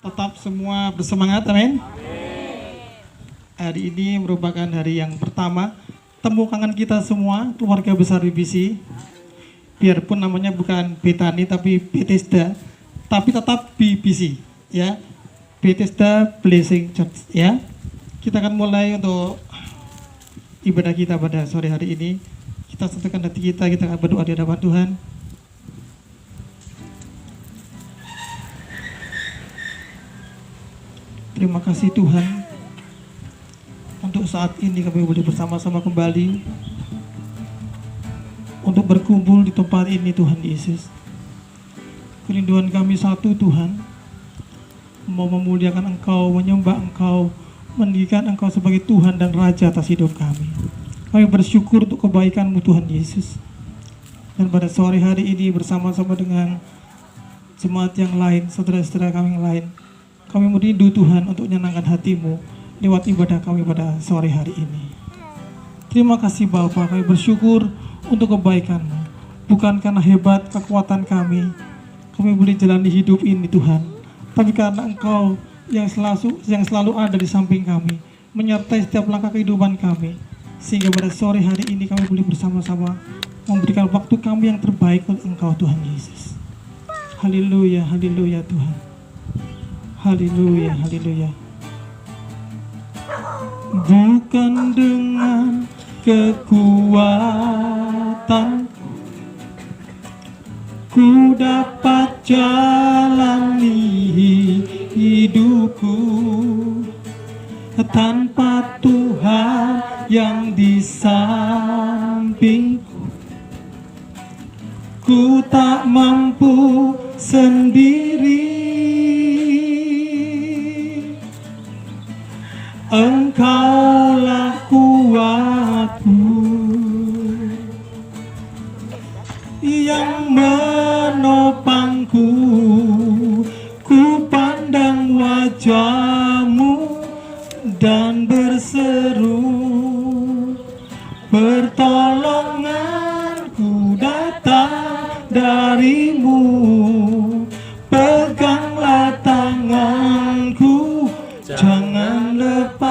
Tetap semua bersemangat, amin. Hari ini merupakan hari yang pertama temu kangen kita semua, keluarga besar BBC. Biarpun namanya bukan Betani tapi Bethesda, tapi tetap BBC, ya. Bethesda Blessing Church, ya. Kita akan mulai untuk ibadah kita pada sore hari ini. Kita satukan hati kita akan berdoa di hadapan Tuhan. Terima kasih Tuhan untuk saat ini kami boleh bersama-sama kembali untuk berkumpul di tempat ini Tuhan Yesus. Kerinduan kami satu Tuhan, mau memuliakan Engkau, menyembah Engkau, meninggikan Engkau sebagai Tuhan dan Raja atas hidup kami. Kami bersyukur untuk kebaikan-Mu Tuhan Yesus. Dan pada sore hari ini bersama-sama dengan jemaat yang lain, saudara-saudara kami yang lain, kami merindu Tuhan untuk menyenangkan hati-Mu lewat ibadah kami pada sore hari ini. Terima kasih Bapa, kami bersyukur untuk kebaikan-Mu. Bukan karena hebat kekuatan kami boleh jalani hidup ini Tuhan, tapi karena Engkau yang selalu ada di samping kami, menyertai setiap langkah kehidupan kami, sehingga pada sore hari ini kami boleh bersama-sama memberikan waktu kami yang terbaik untuk Engkau Tuhan Yesus. Haleluya, haleluya Tuhan. Haleluya, haleluya. Bukan dengan kekuatan ku dapat jalani hidupku, tanpa Tuhan yang di sampingku, ku tak mampu sendiri. Engkaulah kuatku yang menopangku, ku pandang wajah-Mu dan berseru, pertolonganku datang dari-Mu, peganglah tanganku, jangan lepaskan,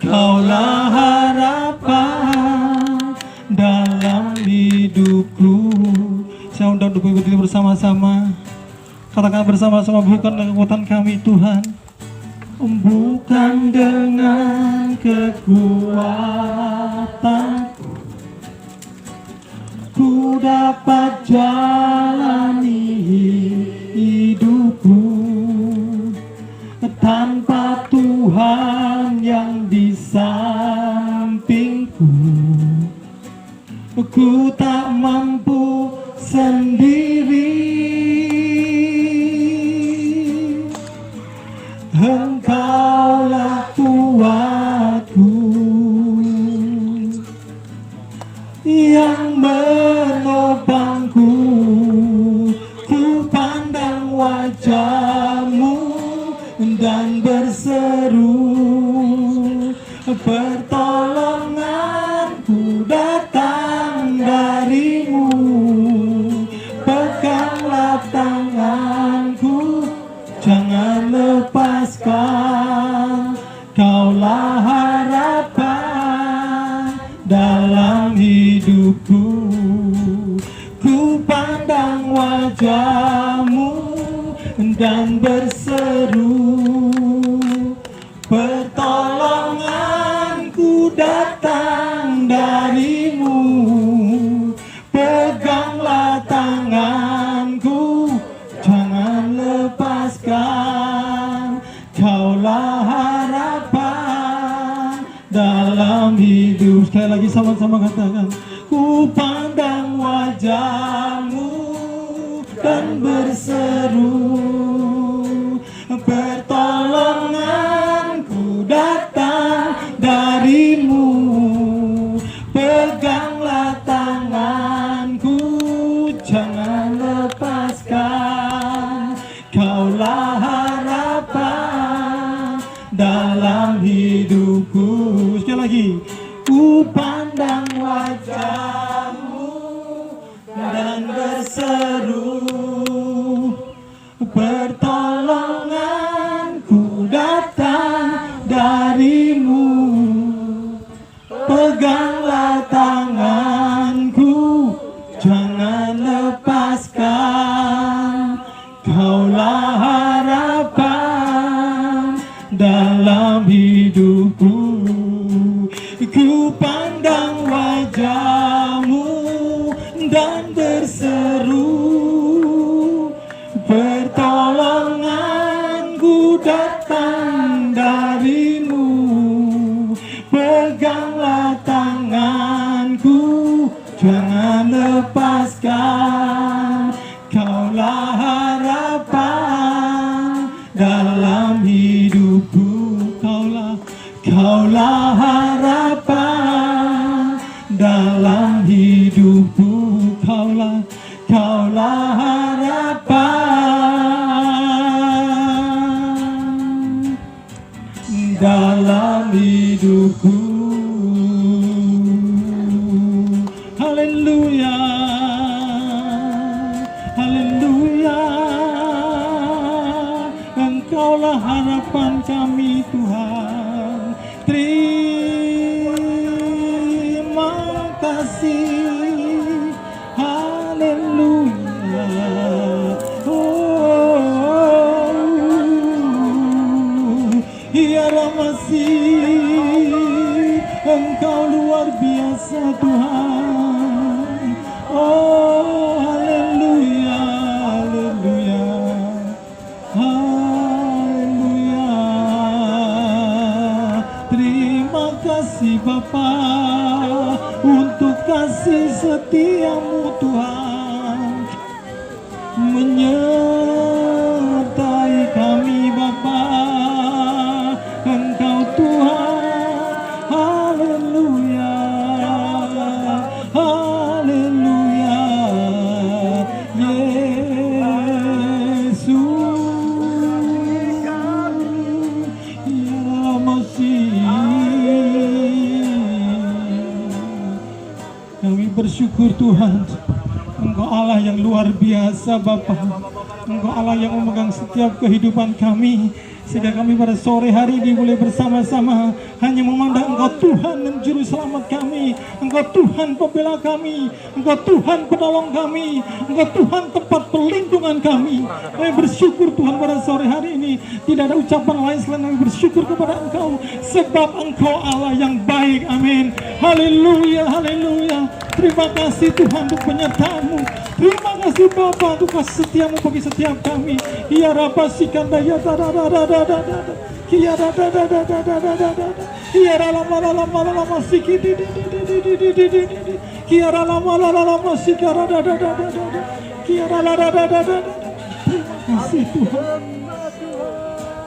Kaulah harapan dalam hidupku. Saya undang untuk berdiri bersama-sama. Katakan bersama-sama, bukan kekuatan kami Tuhan, bukan dengan kekuatan ku dapat jalani hidupku, tanpa Tuhan yang di sampingku, ku tak mampu sendiri. Engkaulah kuatku yang menopangku, ku pandang wajah-Mu dan berseru, pertolonganku datang dari-Mu, peganglah tanganku, jangan lepaskan, Kaulah harapan dalam hidupku, ku pandang wajah-Mu dan berseru, pertolonganku datang dari-Mu, peganglah tanganku, jangan lepaskan, Kaulah harapan dalam hidup. Sekali lagi sama-sama katakan, ku pandang wajah-Mu dan berseru, pertolonganku datang dari-Mu, peganglah tanganku, jangan lepaskan, Kaulah harapan dalam hidupku. Sekali lagi, ku pandang wajah-Mu dan berseru, bertolak darimu, peganglah tanganku, jangan lepaskan. Kaulah harapan dalam hidupku. Ku pandang wajahmu dan berseru, pertolonganku datang darimu. Peganglah tanganku, jangan lepaskan. Kaulah harapan dalam hidupku. Kaulah harapan dalam hidupku. Kaulah harapan dalam hidupku. Haleluya, haleluya. Engkaulah harapan kami Tuhan. Terima kasih. Haleluya. Ya Masih, Engkau luar biasa Tuhan. Oh haleluya, haleluya, haleluya. Terima kasih Bapa untuk kasih setiamu Tuhan, menyertai kami Bapa. Engkau Tuhan, haleluya, haleluya, Yesus, ya Masih. Kami bersyukur Tuhan, Engkau Allah yang luar biasa Bapa. Engkau Allah yang memegang setiap kehidupan kami, sehingga kami pada sore hari ini boleh bersama-sama hanya memandang Engkau Tuhan dan Juru Selamat kami. Engkau Tuhan pembela kami, Engkau Tuhan penolong kami, Engkau Tuhan tempat perlindungan kami. Kami bersyukur Tuhan pada sore hari ini. Tidak ada ucapan lain selain kami bersyukur kepada Engkau, sebab Engkau Allah yang baik. Amin. Haleluya, haleluya. Terima kasih Tuhan untuk penyertaan-Mu. Terima kasih Bapa untuk kasih setiamu bagi setiap kami. Ya rapasikan daya da. Ya da. Ya lama sikit. Ya lama sikara da. Ya da. Terima kasih Tuhan.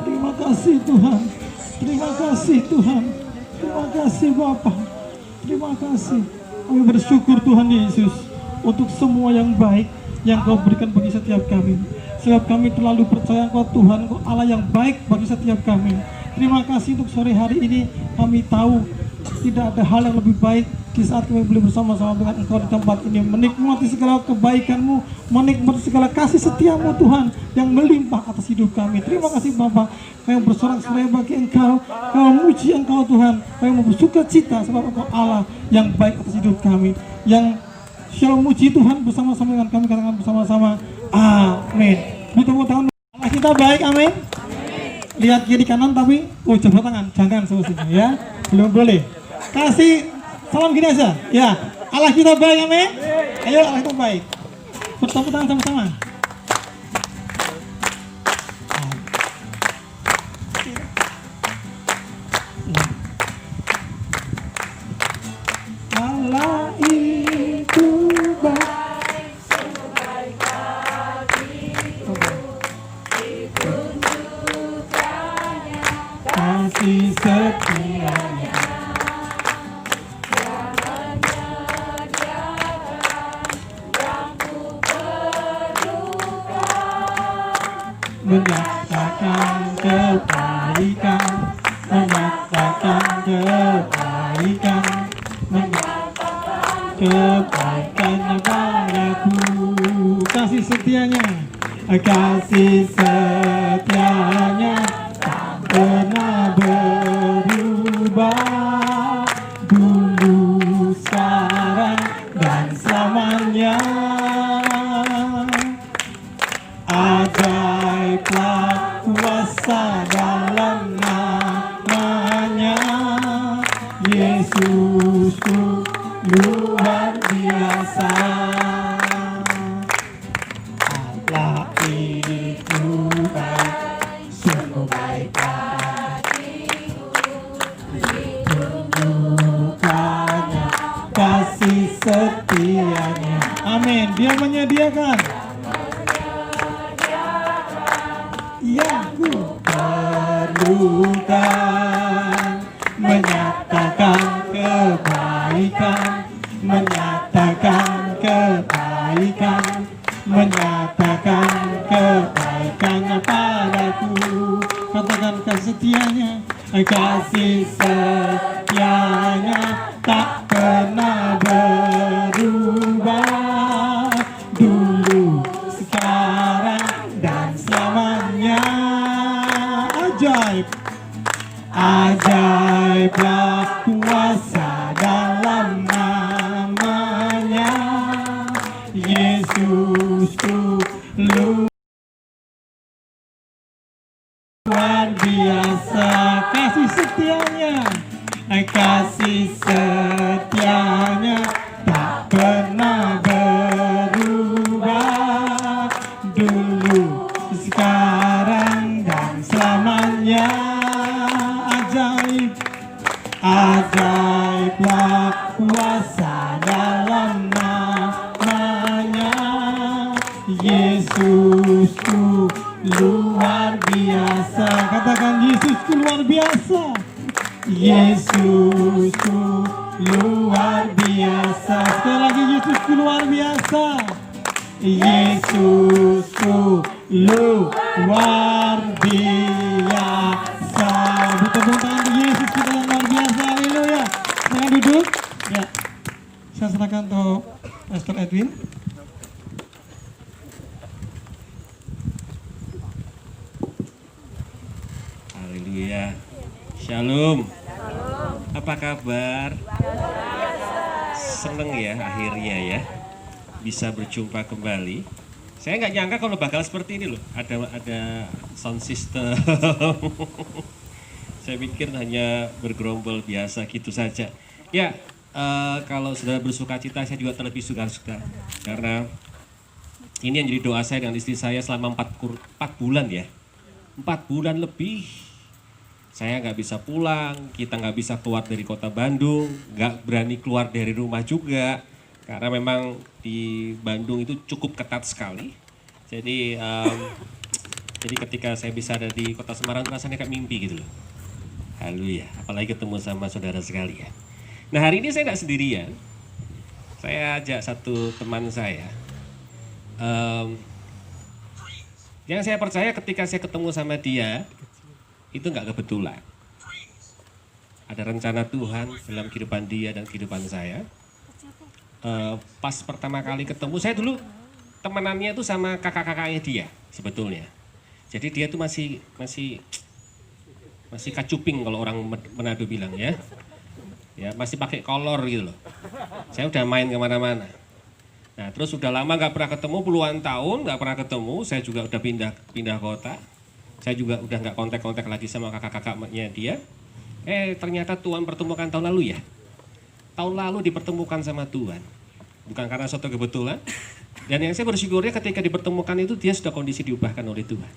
Terima kasih Tuhan. Terima kasih Tuhan. Terima kasih Bapa. Terima kasih. Kami bersyukur Tuhan Yesus untuk semua yang baik yang Kau berikan bagi setiap kami. Sebab kami terlalu percaya Engkau Tuhan, Engkau Allah yang baik bagi setiap kami. Terima kasih untuk sore hari ini. Kami tahu tidak ada hal yang lebih baik di saat kami boleh bersama-sama dengan Engkau di tempat ini, menikmati segala kebaikan-Mu, menikmati segala kasih setia-Mu Tuhan yang melimpah atas hidup kami. Terima kasih Bapa. Kami bersorak-sorai bagi Engkau, kami memuji Engkau Tuhan, kami bersuka cita sebab Engkau Allah yang baik atas hidup kami. Yang Shalom muji Tuhan bersama-sama dengan kami, katakan bersama-sama amin. Beri tepuk tangan. Allah kita baik, amin. Lihat kiri kanan tapi jempol tangan, jangan semestinya ya, belum boleh. Kasih salam gini aja, ya. Allah kita baik, amin. Ayo Allah kita baik. Bertepuk tangan sama-sama. Allah itu baik, sebaik hatiku, ditunjukkannya kasih setianya yang menyediakan yang ku perlukan, menyatakan kebaikan, menyatakan kebaikan, kebaikannya padaku, kasih setianya tak pernah berhenti. berubah, dulu, sekarang, dan selamanya. Ajaiblah kuasa dalam namanya, Yesusku luar biasa. Allah itu baik, sungguh baik hatiku, tunjukkannya kasih setianya. Amin. Dia menyediakan yang ku perlukan, menyatakan kebaikan, menyatakan kebaikan, menyatakan kebaikannya padaku. Katakan kasih setianya, kasih setianya tak pernah berubah, dulu, sekarang, dan selamanya. Ajaib, ajaiblah kuasa dalam namanya, Yesusku luar biasa. Kasih setianya, kasih setianya tak pernah berubah, dulu, sekarang, dan selamanya. Ajaib, ajaiblah kuasa dalam namanya, Yesusku luar biasa. Katakan Yesusku luar biasa, Yesusku luar biasa. Sekali lagi, Yesusku luar biasa, Yesusku luar biasa. Bertepuk tangan untuk Yesus kita yang luar biasa. Haleluya. Jangan duduk. Ya, saya serahkan untuk Pastor Edwin. Haleluya. Shalom. Apa kabar? Seneng ya akhirnya ya bisa berjumpa kembali. Saya nggak nyangka kalau bakal seperti ini loh. Ada sound system. Saya pikir hanya bergerombol biasa gitu saja. Ya, kalau sudah bersuka cita, saya juga terlebih suka-suka karena ini yang jadi doa saya dengan istri saya selama 4 bulan ya. 4 bulan lebih saya nggak bisa pulang, kita nggak bisa keluar dari kota Bandung, nggak berani keluar dari rumah juga, karena memang di Bandung itu cukup ketat sekali. Jadi ketika saya bisa ada di kota Semarang rasanya kayak mimpi gitu loh. Haleluya, apalagi ketemu sama saudara sekalian. Nah hari ini saya nggak sendirian, saya ajak satu teman saya. Yang saya percaya ketika saya ketemu sama dia, itu nggak kebetulan. Ada rencana Tuhan dalam kehidupan dia dan kehidupan saya. Pas pertama kali ketemu, saya dulu temenannya tuh sama kakak-kakaknya dia sebetulnya. Jadi dia tuh masih kacuping kalau orang Manado bilang ya. Ya masih pakai kolor gitu loh. Saya udah main kemana-mana. Nah terus udah lama nggak pernah ketemu, puluhan tahun nggak pernah ketemu. Saya juga udah pindah kota. Saya juga udah nggak kontak-kontak lagi sama kakak-kakaknya dia. Ternyata Tuhan pertemukan tahun lalu ya. Tahun lalu dipertemukan sama Tuhan. Bukan karena suatu kebetulan. Dan yang saya bersyukurnya ketika dipertemukan itu dia sudah kondisi diubahkan oleh Tuhan.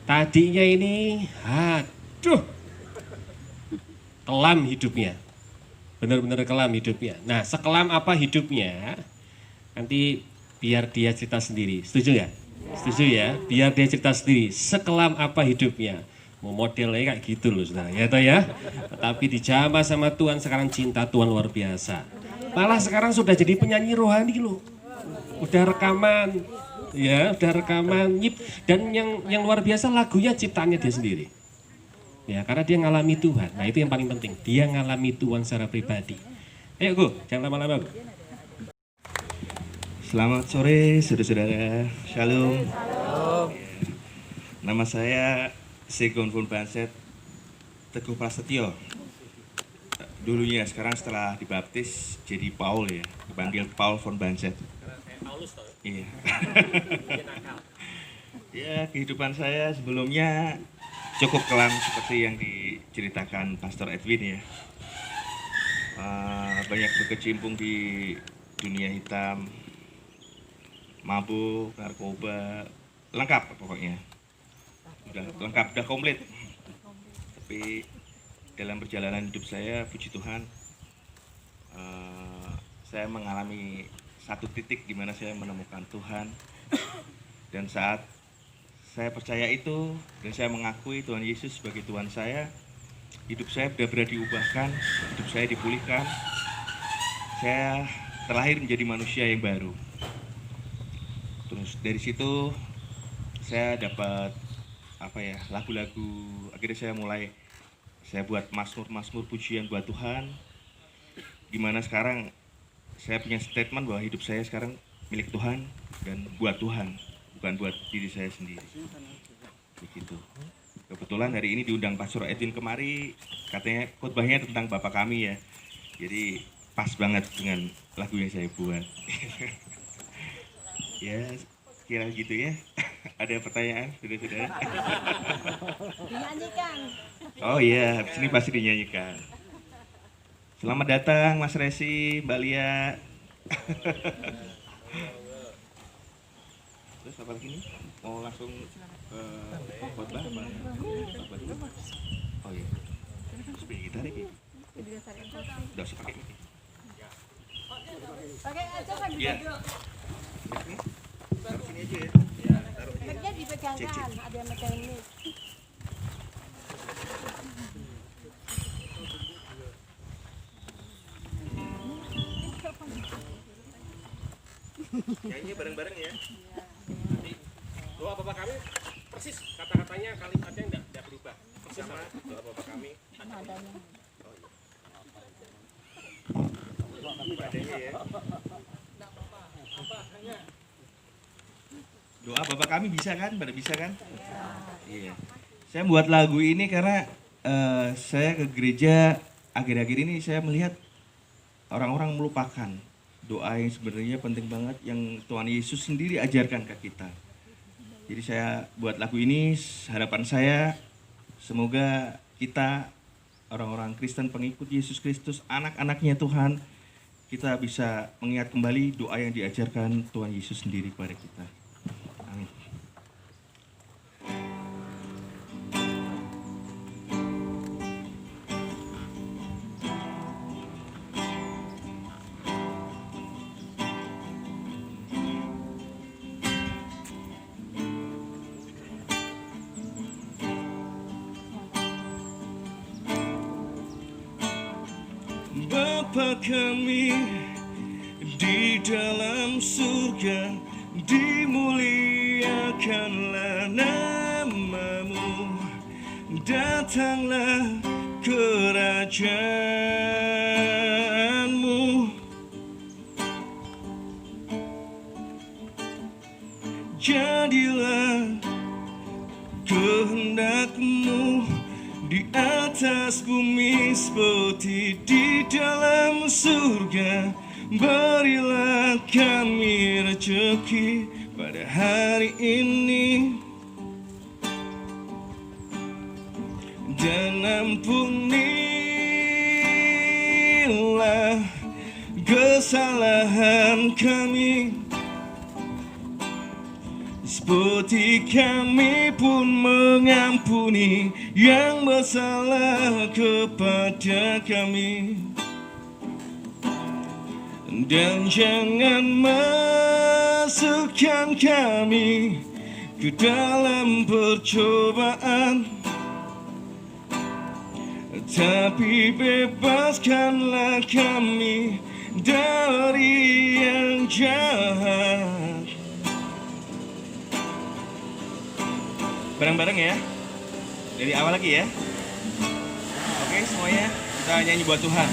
Tadinya ini, aduh, kelam hidupnya. Benar-benar kelam hidupnya. Nah sekelam apa hidupnya, nanti biar dia cerita sendiri. Setuju ya? Setuju ya? Biar dia cerita sendiri, sekelam apa hidupnya. Mau modelnya kayak gitu loh saudara, ya toh ya. Tapi dijamah sama Tuhan, sekarang cinta Tuhan luar biasa. Malah sekarang sudah jadi penyanyi rohani loh. Udah rekaman, ya, udah rekaman. Dan yang luar biasa lagunya ciptaannya dia sendiri. Ya, karena dia ngalami Tuhan. Nah itu yang paling penting, dia ngalami Tuhan secara pribadi. Ayo Gu, jangan lama-lama Gu. Selamat sore saudara-saudara, Shalom. Nama saya Segon Banset Teguh Prasetyo. dulunya, sekarang setelah dibaptis jadi Paul ya, dipanggil Paul von Banset. Iya. Ya, kehidupan saya sebelumnya cukup kelam seperti yang diceritakan Pastor Edwin ya. Banyak berkecimpung di dunia hitam, mabuk, narkoba, lengkap pokoknya. Udah lengkap, udah komplit. Tapi dalam perjalanan hidup saya, puji Tuhan, saya mengalami satu titik di mana saya menemukan Tuhan. Dan saat saya percaya itu dan saya mengakui Tuhan Yesus sebagai Tuhan saya, hidup saya benar-benar diubahkan, hidup saya dipulihkan. Saya terlahir menjadi manusia yang baru. Terus dari situ saya dapat lagu-lagu. Akhirnya saya buat mazmur pujian buat Tuhan. Gimana sekarang saya punya statement bahwa hidup saya sekarang milik Tuhan dan buat Tuhan, bukan buat diri saya sendiri. Begitu. Kebetulan hari ini diundang Pastor Edwin kemari, katanya khotbahnya tentang Bapak kami ya. Jadi pas banget dengan lagu yang saya buat. Ya, kira gitu ya. Ada pertanyaan, saudara-saudara? Dinyanyikan. Oh iya, habis ini pasti dinyanyikan. Selamat datang Mas Resi, Mbak Lia. Terus apa lagi nih? Mau langsung khotbah apa? Khotbah dulu? Oh iya. Seperti gitar ya? Udah usah pakai ini. Pakai aja kan Iya. bisa. Taruh sini aja ya. Taruh aja. Mic-nya dipegangkan, ada yang megang mic. Nyanyi bareng-bareng ya. Doa Bapak kami persis kata-katanya kalimatnya tidak berubah. Persis Sama doa Bapak kami. Nadanya. Adanya ya. Doa Bapak kami bisa kan? Pada bisa kan? Iya. Saya buat lagu ini karena saya ke gereja akhir-akhir ini saya melihat orang-orang melupakan doa yang sebenarnya penting banget yang Tuhan Yesus sendiri ajarkan ke kita. Jadi saya buat lagu ini, harapan saya semoga kita orang-orang Kristen pengikut Yesus Kristus, anak-anaknya Tuhan, kita bisa mengingat kembali doa yang diajarkan Tuhan Yesus sendiri kepada kita. Amin. Bapa kami di dalam surga, dimuliakanlah namamu, datanglah kerajaanmu, jadilah kehendakmu di atas bumi seperti di dalam surga. Berilah kami rezeki pada hari ini, dan ampunilah kesalahan kami, seperti kami pun mengampuni yang bersalah kepada kami. Dan jangan masukkan kami ke dalam percobaan, tapi bebaskanlah kami dari yang jahat. Bareng-bareng ya. Dari awal lagi ya. Oke semuanya, kita nyanyi buat Tuhan.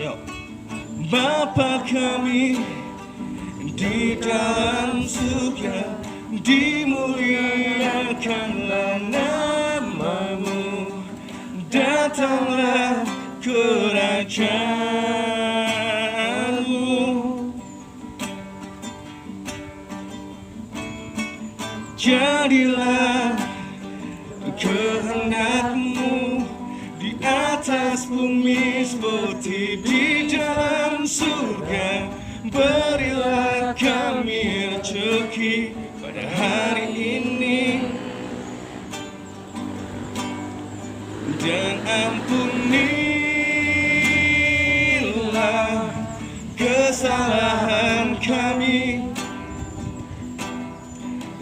Yuk. Bapa kami di dalam surga, dimuliakanlah namamu, datanglah kerajaanmu. Jadilah kehendakmu di atas bumi seperti di dalam surga. Berilah kami rezeki pada hari ini, dan ampunilah kesalahan kami,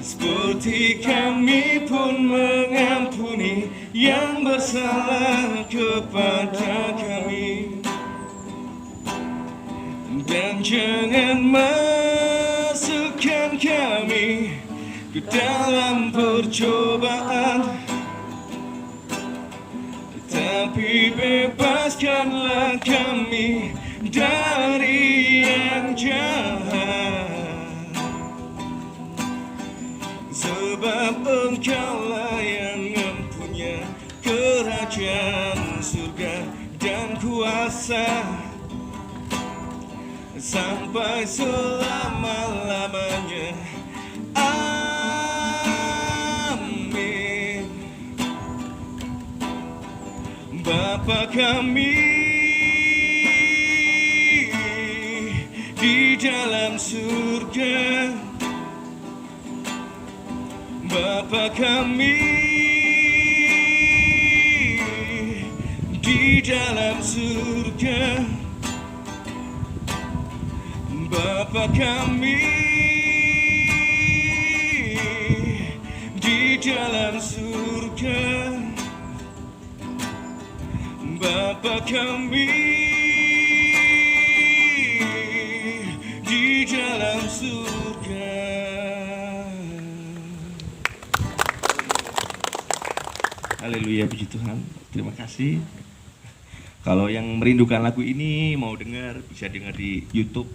seperti kami pun mengampuni yang bersalah kepada kami. Dan jangan masukkan kami ke dalam percobaan, tetapi bebaskanlah kami dari yang jahat. Sebab Engkaulah yang mempunyai kerajaan surga dan kuasa sampai selama-lamanya. Amin. Bapa kami di dalam surga, Bapa kami di dalam surga, Bapa kami di dalam surga, Bapa kami di dalam surga. Haleluya, puji Tuhan. Terima kasih. Kalau yang merindukan lagu ini mau dengar, bisa dengar di YouTube.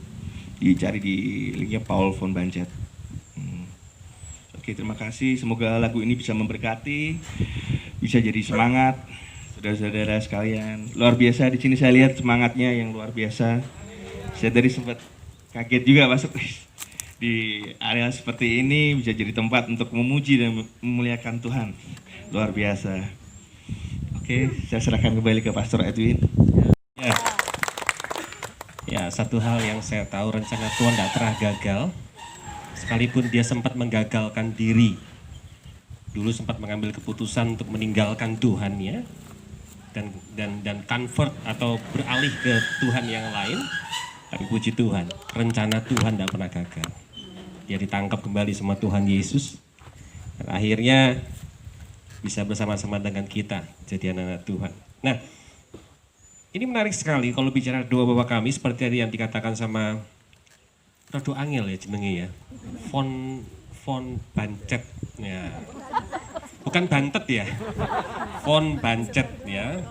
Dicari di linknya Paul von Bancet. Oke, terima kasih. Semoga lagu ini bisa memberkati, bisa jadi semangat, saudara-saudara sekalian. Luar biasa di sini saya lihat semangatnya yang luar biasa. Saya tadi sempat kaget juga masuk di area seperti ini, bisa jadi tempat untuk memuji dan memuliakan Tuhan. Luar biasa. Oke, saya serahkan kembali ke Pastor Edwin. Ya, satu hal yang saya tahu, rencana Tuhan tidak pernah gagal. Sekalipun dia sempat menggagalkan diri. Dulu sempat mengambil keputusan untuk meninggalkan Tuhan ya. Dan convert atau beralih ke Tuhan yang lain. Tapi puji Tuhan, rencana Tuhan tidak pernah gagal. Dia ditangkap kembali sama Tuhan Yesus. Dan akhirnya bisa bersama-sama dengan kita jadi anak-anak Tuhan. Nah, ini menarik sekali kalau bicara doa Bapa kami seperti tadi yang dikatakan sama Rado Angel ya jenenge ya. Von Bancet ya. Bukan Bantet ya. Von Bancet ya.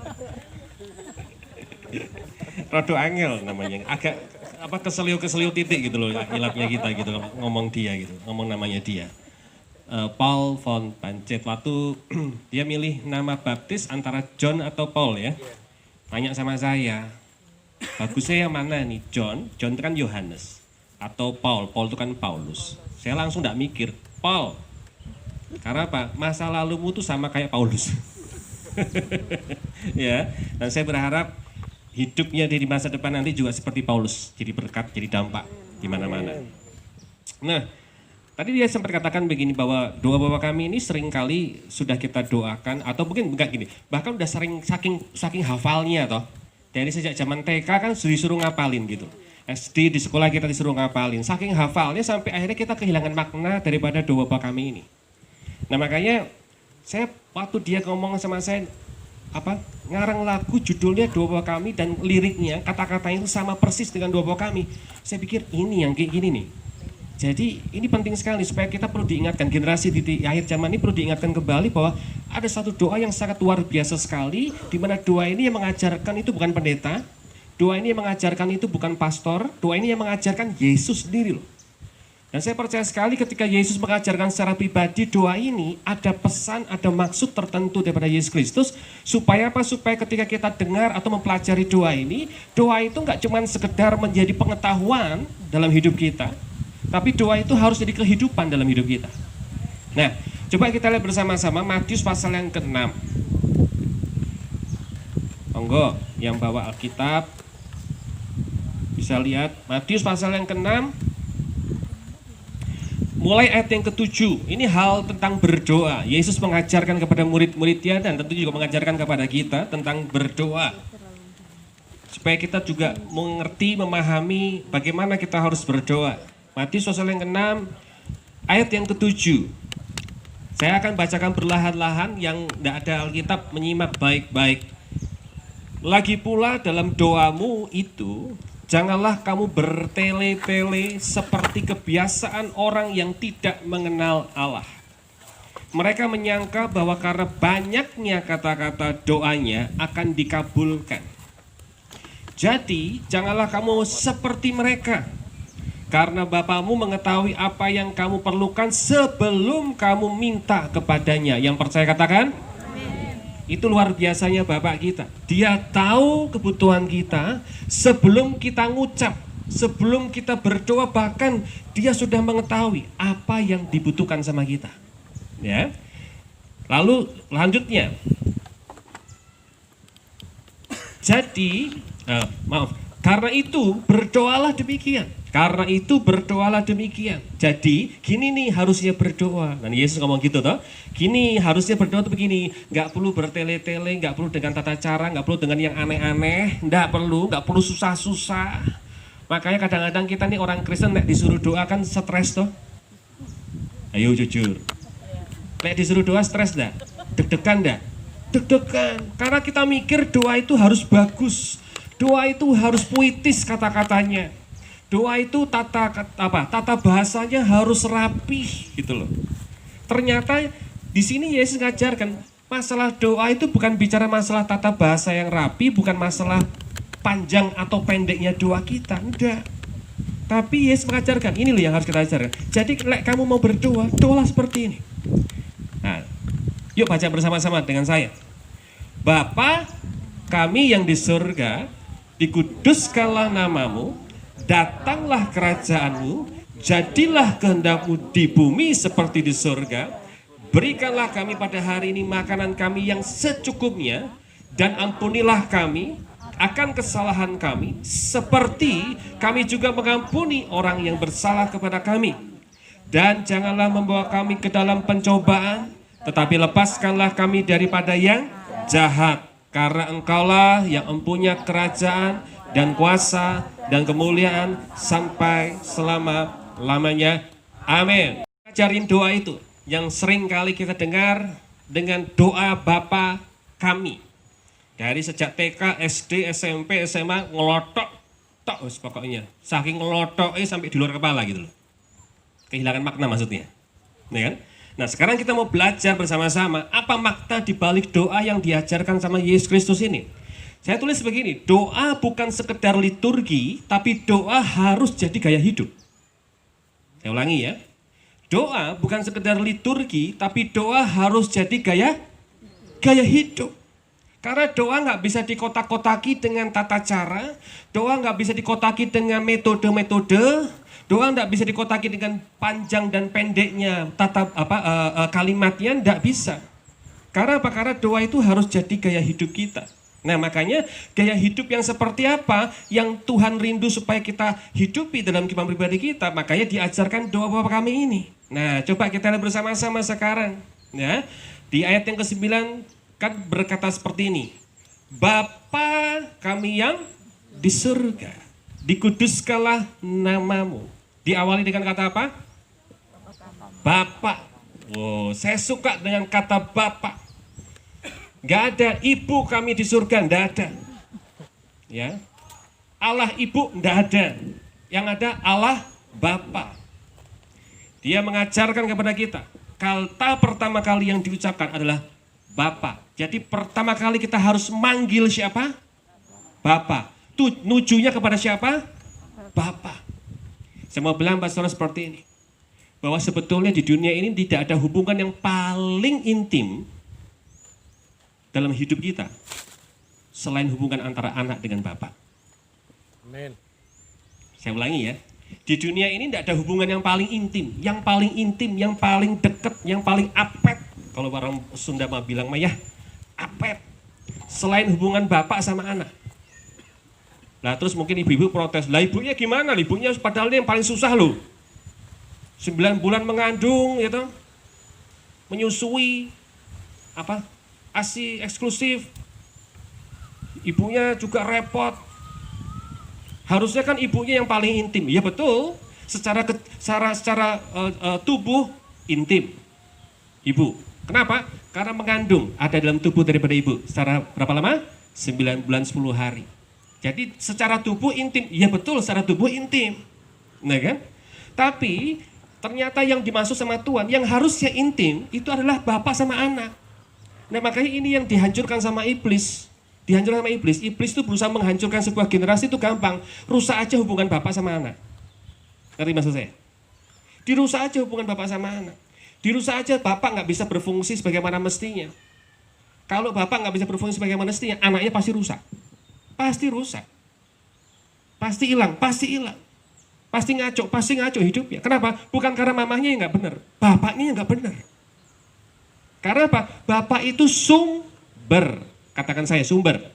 Rado Angel namanya. Agak apa keseliu titik gitu loh hilapnya kita gitu ngomong dia gitu, ngomong namanya dia. Paul von Bancet waktu dia milih nama baptis antara John atau Paul ya. Tanya sama saya, bagusnya yang mana nih? John itu kan Yohanes. Atau Paul itu kan Paulus. Saya langsung tidak mikir, Paul. Karena apa? Masa lalumu tuh sama kayak Paulus. Ya, dan saya berharap hidupnya di masa depan nanti juga seperti Paulus. Jadi berkat, jadi dampak di mana-mana. Nah, tadi dia sempat katakan begini bahwa doa Bapa kami ini sering kali sudah kita doakan atau mungkin enggak gini, bahkan udah sering saking hafalnya toh. Dari sejak zaman TK kan disuruh ngapalin gitu. SD di sekolah kita disuruh ngapalin. Saking hafalnya sampai akhirnya kita kehilangan makna daripada doa Bapa kami ini. Nah, makanya saya waktu dia ngomong sama saya ngarang lagu judulnya doa Bapa kami dan liriknya kata-katanya itu sama persis dengan doa Bapa kami. Saya pikir ini yang kayak gini nih. Jadi ini penting sekali supaya kita perlu diingatkan, generasi di akhir zaman ini perlu diingatkan kembali bahwa ada satu doa yang sangat luar biasa sekali, di mana doa ini yang mengajarkan itu bukan pendeta, Doa ini yang mengajarkan itu bukan pastor, doa ini yang mengajarkan Yesus sendiri loh. Dan saya percaya sekali ketika Yesus mengajarkan secara pribadi doa ini, ada pesan, ada maksud tertentu daripada Yesus Kristus, supaya apa? Supaya ketika kita dengar atau mempelajari doa ini, doa itu nggak cuma sekedar menjadi pengetahuan dalam hidup kita, tapi doa itu harus jadi kehidupan dalam hidup kita. Nah, coba kita lihat bersama-sama Matius pasal yang ke-6. Monggo, yang bawa Alkitab bisa lihat Matius pasal yang ke-6. Mulai ayat yang ke-7, ini hal tentang berdoa. Yesus mengajarkan kepada murid-muridnya dan tentu juga mengajarkan kepada kita tentang berdoa. Supaya kita juga mengerti, memahami bagaimana kita harus berdoa. Matius pasal yang ke-6, ayat yang ke-7. Saya akan bacakan perlahan-lahan, yang tidak ada Alkitab menyimak baik-baik. Lagi pula dalam doamu itu, janganlah kamu bertele-tele seperti kebiasaan orang yang tidak mengenal Allah. Mereka menyangka bahwa karena banyaknya kata-kata doanya akan dikabulkan. Jadi, janganlah kamu seperti mereka. Karena Bapamu mengetahui apa yang kamu perlukan sebelum kamu minta kepadanya. Yang percaya katakan? Itu luar biasanya Bapak kita. Dia tahu kebutuhan kita sebelum kita ngucap, sebelum kita berdoa, bahkan dia sudah mengetahui apa yang dibutuhkan sama kita. Ya. Lalu lanjutnya. Jadi, karena itu berdoalah demikian. Karena itu berdoalah demikian. Jadi gini nih harusnya berdoa. Nah Yesus ngomong gitu toh. Gini harusnya berdoa tuh begini. Nggak perlu bertele-tele, nggak perlu dengan tata cara, nggak perlu dengan yang aneh-aneh, nggak perlu susah-susah. Makanya kadang-kadang kita nih orang Kristen nek disuruh doa kan stres toh. Ayo jujur. Nek disuruh doa stres dah? Deg-degan dah? Deg-degan. Karena kita mikir doa itu harus bagus. Doa itu harus puitis kata-katanya. Doa itu tata bahasanya harus rapi gitu loh. Ternyata di sini Yesus ngajarkan masalah doa itu bukan bicara masalah tata bahasa yang rapi, bukan masalah panjang atau pendeknya doa kita, enggak. Tapi Yesus mengajarkan ini loh yang harus kita ajarkan. Jadi kamu mau berdoa, doalah seperti ini. Nah, yuk baca bersama-sama dengan saya. Bapa kami yang di surga, dikuduskanlah namamu, datanglah kerajaanmu, jadilah kehendakmu di bumi seperti di surga. Berikanlah kami pada hari ini makanan kami yang secukupnya, dan ampunilah kami akan kesalahan kami, seperti kami juga mengampuni orang yang bersalah kepada kami. Dan janganlah membawa kami ke dalam pencobaan, tetapi lepaskanlah kami daripada yang jahat. Karena Engkaulah yang mempunyai kerajaan dan kuasa dan kemuliaan sampai selama-lamanya. Amin. Ajarin doa itu yang sering kali kita dengar dengan doa Bapa kami. Dari sejak TK, SD, SMP, SMA ngelotok pokoknya. Saking ngelotoknya sampai di luar kepala gitu loh. Kehilangan makna maksudnya. Ya kan? Nah sekarang kita mau belajar bersama-sama apa makna dibalik doa yang diajarkan sama Yesus Kristus ini. Saya tulis begini, doa bukan sekedar liturgi, tapi doa harus jadi gaya hidup. Saya ulangi ya, doa bukan sekedar liturgi, tapi doa harus jadi gaya hidup. Karena doa nggak bisa dikotak-kotaki dengan tata cara, doa nggak bisa dikotaki dengan metode-metode, doa nggak bisa dikotaki dengan panjang dan pendeknya kalimatnya, nggak bisa. Karena apa? Karena doa itu harus jadi gaya hidup kita. Nah makanya gaya hidup yang seperti apa yang Tuhan rindu supaya kita hidupi dalam kehidupan pribadi kita, makanya diajarkan doa Bapa kami ini. Nah coba kita lihat bersama-sama sekarang ya. Di ayat yang ke-9 kan berkata seperti ini, Bapa kami yang di surga, dikuduskanlah namamu. Diawali dengan kata apa? Bapa. Oh, saya suka dengan kata Bapa. Gak ada ibu kami di surga, nggak ada. Ya, Allah ibu nggak ada. Yang ada Allah Bapa. Dia mengajarkan kepada kita, kata pertama kali yang diucapkan adalah Bapa. Jadi pertama kali kita harus manggil siapa? Bapa. Nujunya kepada siapa? Bapa. Saya mau bilang Pak Saudara seperti ini. Bahwa sebetulnya di dunia ini tidak ada hubungan yang paling intim dalam hidup kita selain hubungan antara anak dengan Bapa. Amin. Saya ulangi ya. Di dunia ini tidak ada hubungan yang paling intim, yang paling dekat, yang paling apet. Kalau orang Sunda mah bilang mah ya, apet. Selain hubungan bapak sama anak. Nah terus mungkin ibu-ibu protes, lah ibunya gimana? Ibunya padahal dia yang paling susah loh. 9 bulan mengandung, gitu, menyusui, ASI eksklusif. Ibunya juga repot. Harusnya kan ibunya yang paling intim. Ya betul, secara tubuh intim. Ibu. Kenapa? Karena mengandung ada dalam tubuh daripada ibu. Secara berapa lama? 9 bulan 10 hari. Jadi secara tubuh intim. Ya betul, secara tubuh intim. Nah kan? Tapi ternyata yang dimaksud sama Tuhan, yang harusnya intim itu adalah bapak sama anak. Nah makanya ini yang dihancurkan sama iblis. Dihancurkan sama iblis. Iblis itu berusaha menghancurkan sebuah generasi itu gampang. Rusak aja hubungan bapak sama anak. Ngerti maksud saya? Dirusak aja hubungan bapak sama anak. Dirusak aja bapak nggak bisa berfungsi sebagaimana mestinya. Kalau bapak nggak bisa berfungsi sebagaimana mestinya, anaknya pasti rusak. Pasti rusak. Pasti hilang, pasti hilang. Pasti ngaco hidupnya. Kenapa? Bukan karena mamahnya yang nggak benar. Bapaknya yang nggak benar. Karena apa? Bapak itu sumber. Katakan saya sumber.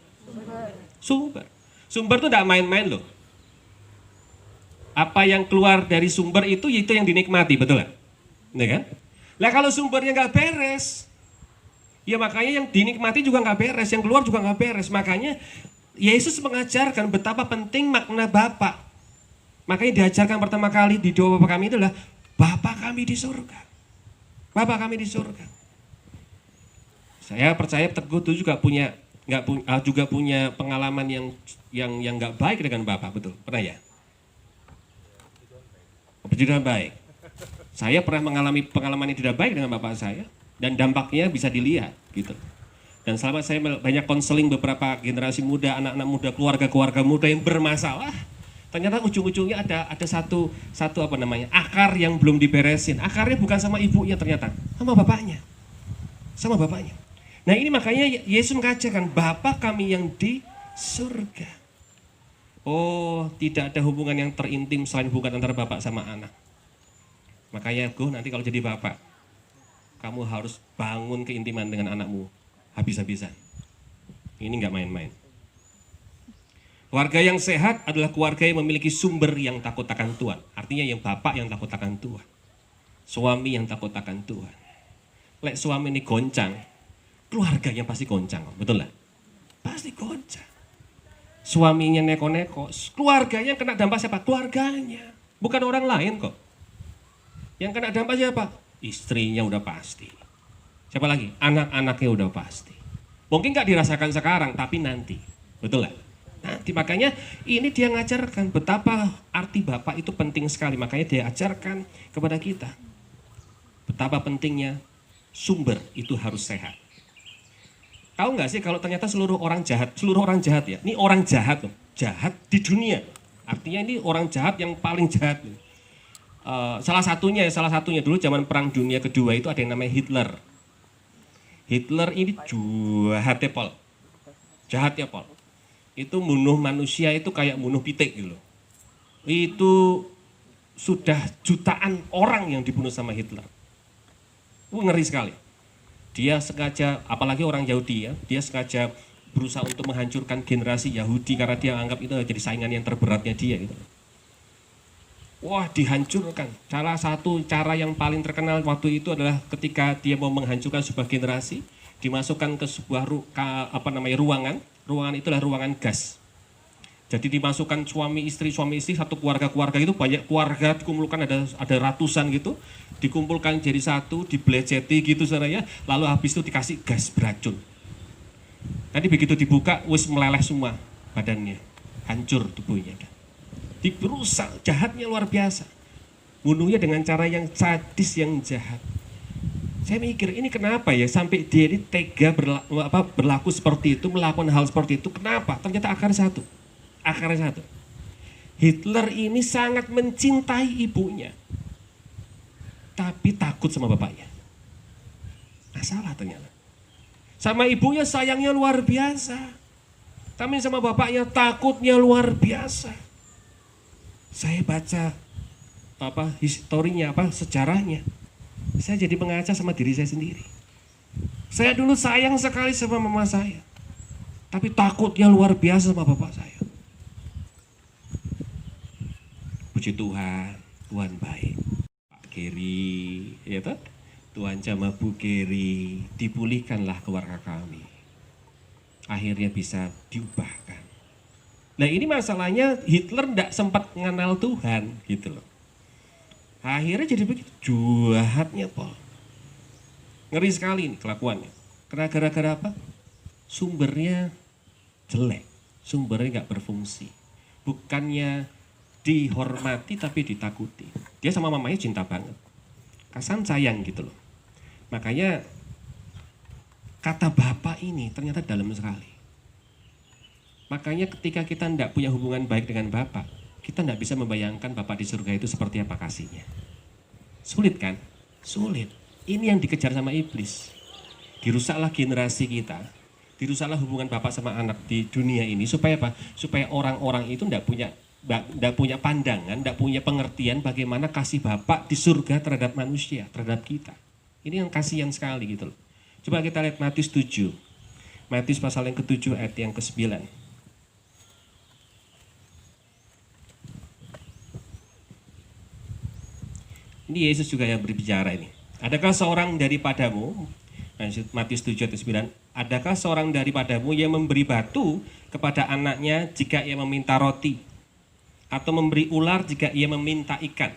Sumber itu tidak main-main loh. Apa yang keluar dari sumber itu yang dinikmati, betul nggak? Ya kan? Nah kalau sumbernya nggak beres, ya makanya yang dinikmati juga nggak beres, yang keluar juga nggak beres. Makanya Yesus mengajarkan betapa penting makna Bapa. Makanya diajarkan pertama kali di doa Bapa kami adalah Bapa kami di surga. Bapa kami di surga. Saya percaya Teguh itu juga punya pengalaman yang nggak baik dengan Bapak, betul? Pernah ya? Tidak baik. Saya pernah mengalami pengalaman yang tidak baik dengan Bapak saya dan dampaknya bisa dilihat, gitu. Dan selama saya banyak konseling beberapa generasi muda, anak-anak muda, keluarga-keluarga muda yang bermasalah, ternyata ujung-ujungnya ada satu akar yang belum diberesin. Akarnya bukan sama ibunya ternyata, sama bapaknya. Sama bapaknya. Nah ini makanya Yesus mengajarkan Bapa kami yang di surga. Oh, tidak ada hubungan yang terintim selain hubungan antara bapak sama anak. Makanya nanti kalau jadi bapak, kamu harus bangun keintiman dengan anakmu habis-habisan. Ini nggak main-main. Keluarga yang sehat adalah keluarga yang memiliki sumber yang takut akan Tuhan. Artinya yang bapak yang takut akan Tuhan. Suami yang takut akan Tuhan. Lek suami ini goncang, keluarganya pasti goncang, betul lah? Pasti goncang. Suaminya neko-neko, keluarganya kena dampak siapa? Keluarganya, bukan orang lain kok. Yang kena dampak siapa? Istrinya udah pasti. Siapa lagi? Anak-anaknya udah pasti. Mungkin gak dirasakan sekarang, tapi nanti, betul lah? Nanti makanya ini dia ngajarkan betapa arti bapak itu penting sekali. Makanya dia ajarkan kepada kita betapa pentingnya sumber itu harus sehat. Tahu nggak sih kalau ternyata seluruh orang jahat ya, ini orang jahat loh, jahat di dunia. Artinya ini orang jahat yang paling jahat. Salah satunya dulu zaman Perang Dunia Kedua itu ada yang namanya Hitler. Hitler ini jahatnya Pol. Itu bunuh manusia itu kayak bunuh pitik gitu loh. Itu sudah jutaan orang yang dibunuh sama Hitler. Ngeri sekali. Dia sengaja, apalagi orang Yahudi ya, dia sengaja berusaha untuk menghancurkan generasi Yahudi karena dia anggap itu jadi saingan yang terberatnya dia gitu. Wah, dihancurkan. Salah satu cara yang paling terkenal waktu itu adalah ketika dia mau menghancurkan sebuah generasi, dimasukkan ke sebuah ruangan. Ruangan itulah ruangan gas. Jadi dimasukkan suami istri, satu keluarga itu banyak keluarga dikumpulkan ada ratusan gitu, dikumpulkan jadi satu, dibeleceti gitu saudara, lalu habis itu dikasih gas beracun. Nanti begitu dibuka, wis meleleh semua badannya, hancur tubuhnya. Diberusak, jahatnya luar biasa. Bunuhnya dengan cara yang sadis, yang jahat. Saya mikir ini kenapa ya sampai dia ini tega berlaku seperti itu, melakukan hal seperti itu, kenapa? Ternyata akar satu. Akarnya satu. Hitler ini sangat mencintai ibunya. Tapi takut sama bapaknya. Masalah ternyata. Sama ibunya sayangnya luar biasa. Tapi sama bapaknya takutnya luar biasa. Saya baca historinya, sejarahnya. Saya jadi mengaca sama diri saya sendiri. Saya dulu sayang sekali sama mama saya. Tapi takutnya luar biasa sama bapak saya. Puji Tuhan, Tuhan baik. Pak Geri, ya toh? Tuhan sama Bu Geri, dipulihkanlah keluarga kami. Akhirnya bisa diubahkan. Nah ini masalahnya Hitler tidak sempat mengenal Tuhan gitu loh. Akhirnya jadi begitu, jahatnya Paul. Ngeri sekali ini kelakuannya. Karena gara-gara apa? Sumbernya jelek, sumbernya nggak berfungsi. Bukannya dihormati tapi ditakuti. Dia sama mamanya cinta banget. Kasan sayang gitu loh. Makanya kata bapak ini ternyata dalam sekali. Makanya ketika kita tidak punya hubungan baik dengan bapak, kita tidak bisa membayangkan bapak di surga itu seperti apa kasihnya. Sulit kan? Sulit. Ini yang dikejar sama iblis. Dirusaklah generasi kita, dirusaklah hubungan bapak sama anak di dunia ini. Supaya apa? Supaya orang-orang itu tidak punya pandangan, tidak punya pengertian bagaimana kasih bapak di surga terhadap manusia, terhadap kita. Ini yang kasihan sekali gitu loh. Coba kita lihat Matius 7. Matius pasal yang ke-7 ayat yang ke-9. Ini Yesus juga yang berbicara ini. Adakah seorang daripadamu, Matius 7 ayat 9, adakah seorang daripadamu yang memberi batu kepada anaknya jika ia meminta roti? Atau memberi ular jika ia meminta ikan?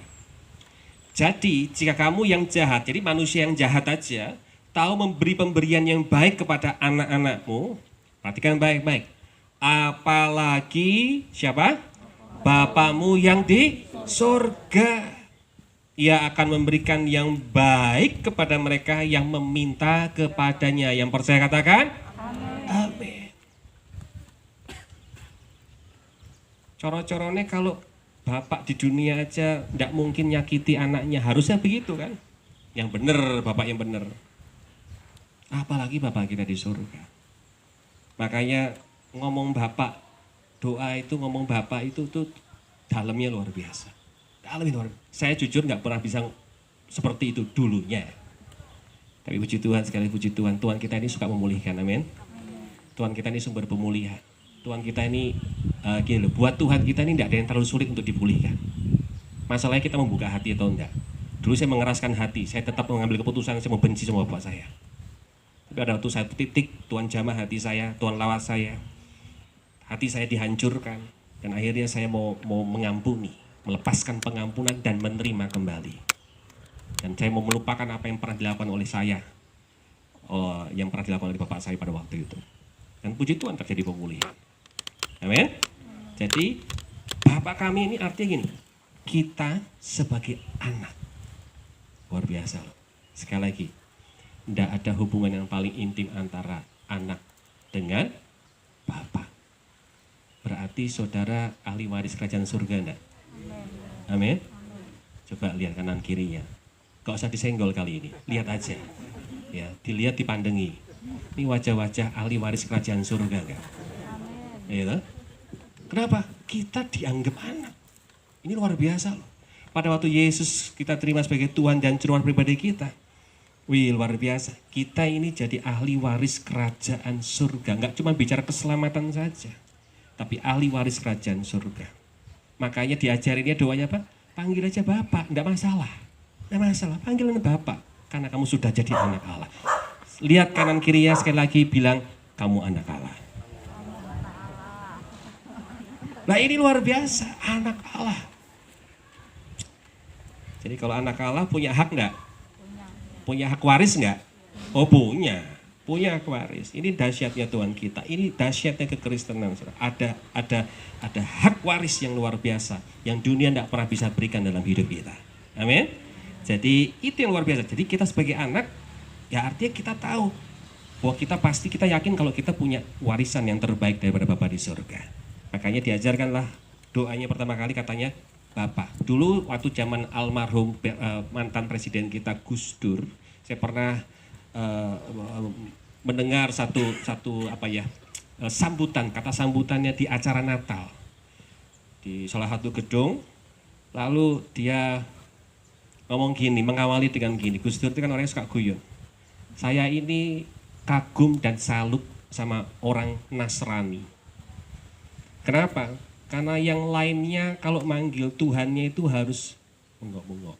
Jadi jika kamu yang jahat, jadi manusia yang jahat aja, tahu memberi pemberian yang baik kepada anak-anakmu, perhatikan baik-baik. Apalagi siapa? Bapamu yang di surga. Ia akan memberikan yang baik kepada mereka yang meminta kepadanya. Yang percaya katakan? Amin. Coro-corone kalau bapak di dunia aja tidak mungkin nyakiti anaknya. Harusnya begitu kan? Yang benar, bapak yang benar. Apalagi bapak kita di surga. Makanya ngomong bapak, doa itu ngomong bapak itu tuh dalamnya luar biasa. Dalamnya luar biasa. Saya jujur nggak pernah bisa seperti itu dulunya. Tapi puji Tuhan, sekali puji Tuhan. Tuhan kita ini suka memulihkan, amin. Tuhan kita ini sumber pemulihan. Tuhan kita ini, gini loh, buat Tuhan kita ini tidak ada yang terlalu sulit untuk dipulihkan. Masalahnya kita membuka hati atau enggak. Dulu saya mengeraskan hati, saya tetap mengambil keputusan, saya mau benci sama bapak saya. Tapi ada waktu satu titik, Tuhan jamah hati saya, Tuhan lawas saya. Hati saya dihancurkan, dan akhirnya saya mau mengampuni, melepaskan pengampunan dan menerima kembali. Dan saya mau melupakan apa yang pernah dilakukan oleh saya, yang pernah dilakukan oleh bapak saya pada waktu itu. Dan puji Tuhan terjadi pemulihan. Amin. Jadi bapak kami ini artinya gini, kita sebagai anak, luar biasa loh. Sekali lagi, tidak ada hubungan yang paling intim antara anak dengan bapak. Berarti saudara ahli waris kerajaan surga enggak? Amin. Coba lihat kanan kirinya. Gak usah disenggol kali ini, lihat aja. Ya, dilihat dipandangi. Ini wajah-wajah ahli waris kerajaan surga enggak? Ya, kenapa? Kita dianggap anak. Ini luar biasa loh. Pada waktu Yesus kita terima sebagai Tuhan dan Juru pribadi kita. Wih, luar biasa. Kita ini jadi ahli waris kerajaan surga. Enggak cuma bicara keselamatan saja, tapi ahli waris kerajaan surga. Makanya diajarinnya doanya apa? Panggil aja Bapak, enggak masalah. Enggak masalah, panggil Bapak. Karena kamu sudah jadi anak Allah. Lihat kanan kirinya sekali lagi, bilang, kamu anak Allah. Nah ini luar biasa, anak Allah. Jadi kalau anak Allah punya hak enggak? Punya hak waris enggak? Oh punya hak waris. Ini dahsyatnya Tuhan kita. Ini dahsyatnya kekristenan. Ada hak waris yang luar biasa, yang dunia enggak pernah bisa berikan dalam hidup kita. Amin. Jadi itu yang luar biasa. Jadi kita sebagai anak, ya artinya kita tahu bahwa kita yakin kalau kita punya warisan yang terbaik daripada Bapa di surga. Makanya diajarkanlah doanya pertama kali katanya Bapak. Dulu waktu zaman almarhum mantan presiden kita Gus Dur, saya pernah mendengar satu sambutan, kata sambutannya di acara Natal di salah satu gedung. Lalu dia ngomong gini, mengawali dengan gini, Gus Dur itu kan orangnya suka guyon. Saya ini kagum dan salut sama orang Nasrani. Kenapa? Karena yang lainnya kalau manggil Tuhannya itu harus bengok-bengok.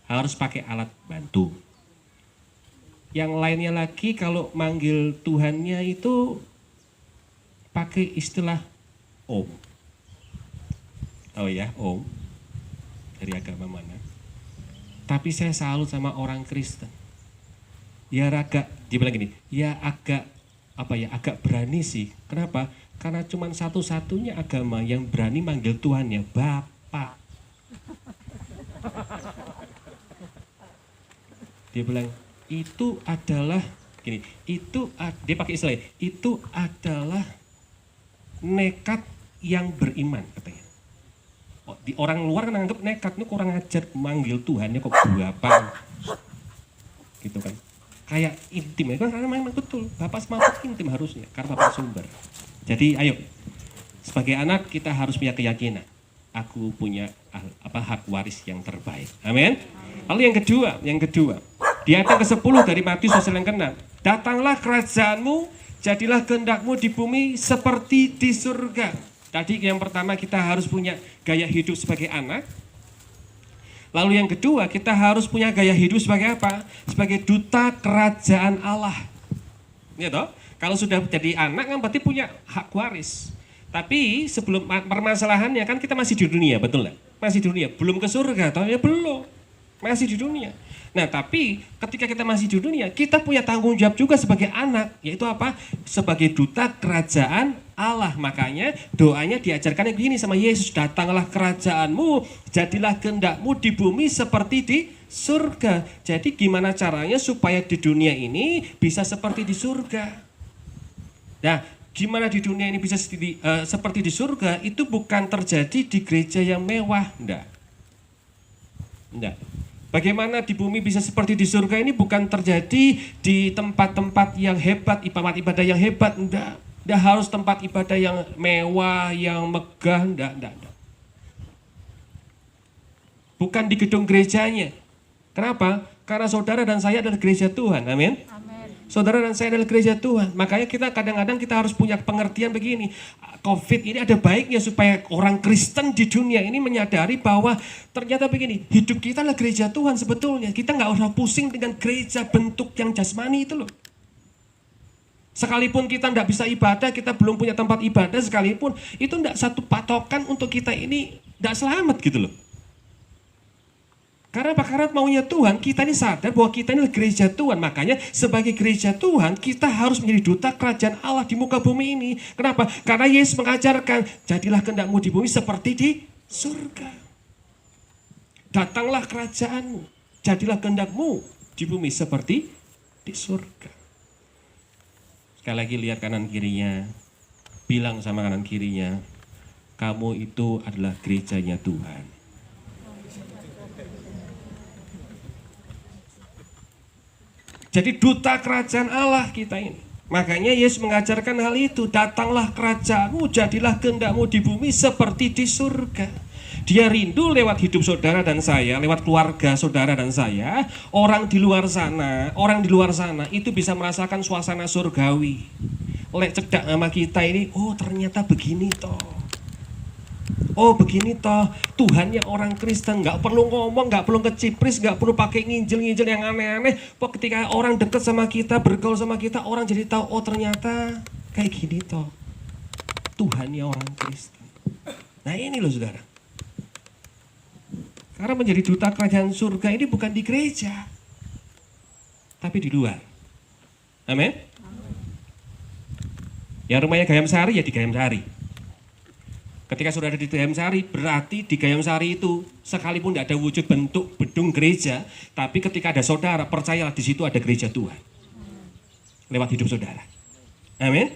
Harus pakai alat bantu. Yang lainnya lagi kalau manggil Tuhannya itu pakai istilah Om. Oh ya, Om. Dari agama mana? Tapi saya salut sama orang Kristen. Ya agak, dia bilang gini, ya agak agak berani sih. Kenapa? Karena cuma satu-satunya agama yang berani manggil Tuhannya Bapak. Dia bilang itu adalah gini, dia pakai istilah itu adalah nekat yang beriman katanya. Di orang luar kan anggap nekat, ini kurang ajar manggil Tuhannya kok Bapak. Gitu kan. Kayak intim, kan karena memang betul Bapak semakin intim harusnya karena Bapak sumber. Jadi ayo, sebagai anak kita harus punya keyakinan aku punya hak waris yang terbaik. Amin. Lalu yang kedua di ayat ke-10 dari Matius pasal yang ke-6, datanglah kerajaanmu, jadilah kehendakmu di bumi seperti di surga. Tadi yang pertama kita harus punya gaya hidup sebagai anak. Lalu yang kedua, kita harus punya gaya hidup sebagai apa? Sebagai duta kerajaan Allah. Ya toh? Kalau sudah jadi anak kan berarti punya hak waris. Tapi sebelum permasalahannya kan kita masih di dunia, betul nggak? Masih di dunia, belum ke surga, toh ya belum. Masih di dunia. Nah, tapi ketika kita masih di dunia, kita punya tanggung jawab juga sebagai anak, yaitu apa? Sebagai duta kerajaan Allah. Makanya doanya diajarkan yang begini sama Yesus, datanglah kerajaanmu, jadilah kehendakmu di bumi seperti di surga. Jadi gimana caranya supaya di dunia ini bisa seperti di surga? Nah, gimana di dunia ini bisa seperti di surga? Itu bukan terjadi di gereja yang mewah, enggak. Bagaimana di bumi bisa seperti di surga ini bukan terjadi di tempat-tempat yang hebat, ibadah yang hebat, enggak. Enggak harus tempat ibadah yang mewah, yang megah, enggak. Bukan di gedung gerejanya. Kenapa? Karena saudara dan saya adalah gereja Tuhan, amin. Saudara dan saya adalah gereja Tuhan. Makanya kita kadang-kadang kita harus punya pengertian begini. COVID ini ada baiknya supaya orang Kristen di dunia ini menyadari bahwa ternyata begini, hidup kita adalah gereja Tuhan sebetulnya. Kita nggak usah pusing dengan gereja bentuk yang jasmani itu loh. Sekalipun kita nggak bisa ibadah, kita belum punya tempat ibadah sekalipun, itu nggak satu patokan untuk kita ini nggak selamat gitu loh. Karena apa? Karena maunya Tuhan, kita ini sadar bahwa kita ini adalah gereja Tuhan. Makanya sebagai gereja Tuhan, kita harus menjadi duta kerajaan Allah di muka bumi ini. Kenapa? Karena Yesus mengajarkan, jadilah kehendakmu di bumi seperti di surga. Datanglah kerajaanmu, jadilah kehendakmu di bumi seperti di surga. Sekali lagi lihat kanan kirinya, bilang sama kanan kirinya, kamu itu adalah gerejanya Tuhan. Jadi duta kerajaan Allah kita ini. Makanya Yesus mengajarkan hal itu. Datanglah kerajaanmu, jadilah kehendakmu di bumi seperti di surga. Dia rindu lewat hidup saudara dan saya, lewat keluarga saudara dan saya, orang di luar sana itu bisa merasakan suasana surgawi. Lek cedak sama kita ini, oh ternyata begini toh. Oh begini toh, Tuhannya orang Kristen, nggak perlu ngomong, nggak perlu kecipris, nggak perlu pakai nginjil-nginjil yang aneh-aneh. Pokoknya ketika orang deket sama kita, bergaul sama kita, orang jadi tahu, oh ternyata kayak gini toh, Tuhannya orang Kristen. Nah ini loh saudara. Karena menjadi duta kerajaan surga ini bukan di gereja, tapi di luar. Amin. Yang rumahnya Gayam Sari ya di Gayam Sari. Ketika sudah ada di Gayam Sari, berarti di Gayam Sari itu sekalipun tidak ada wujud bentuk gedung gereja, tapi ketika ada saudara, percayalah di situ ada gereja Tuhan. Lewat hidup saudara. Amin.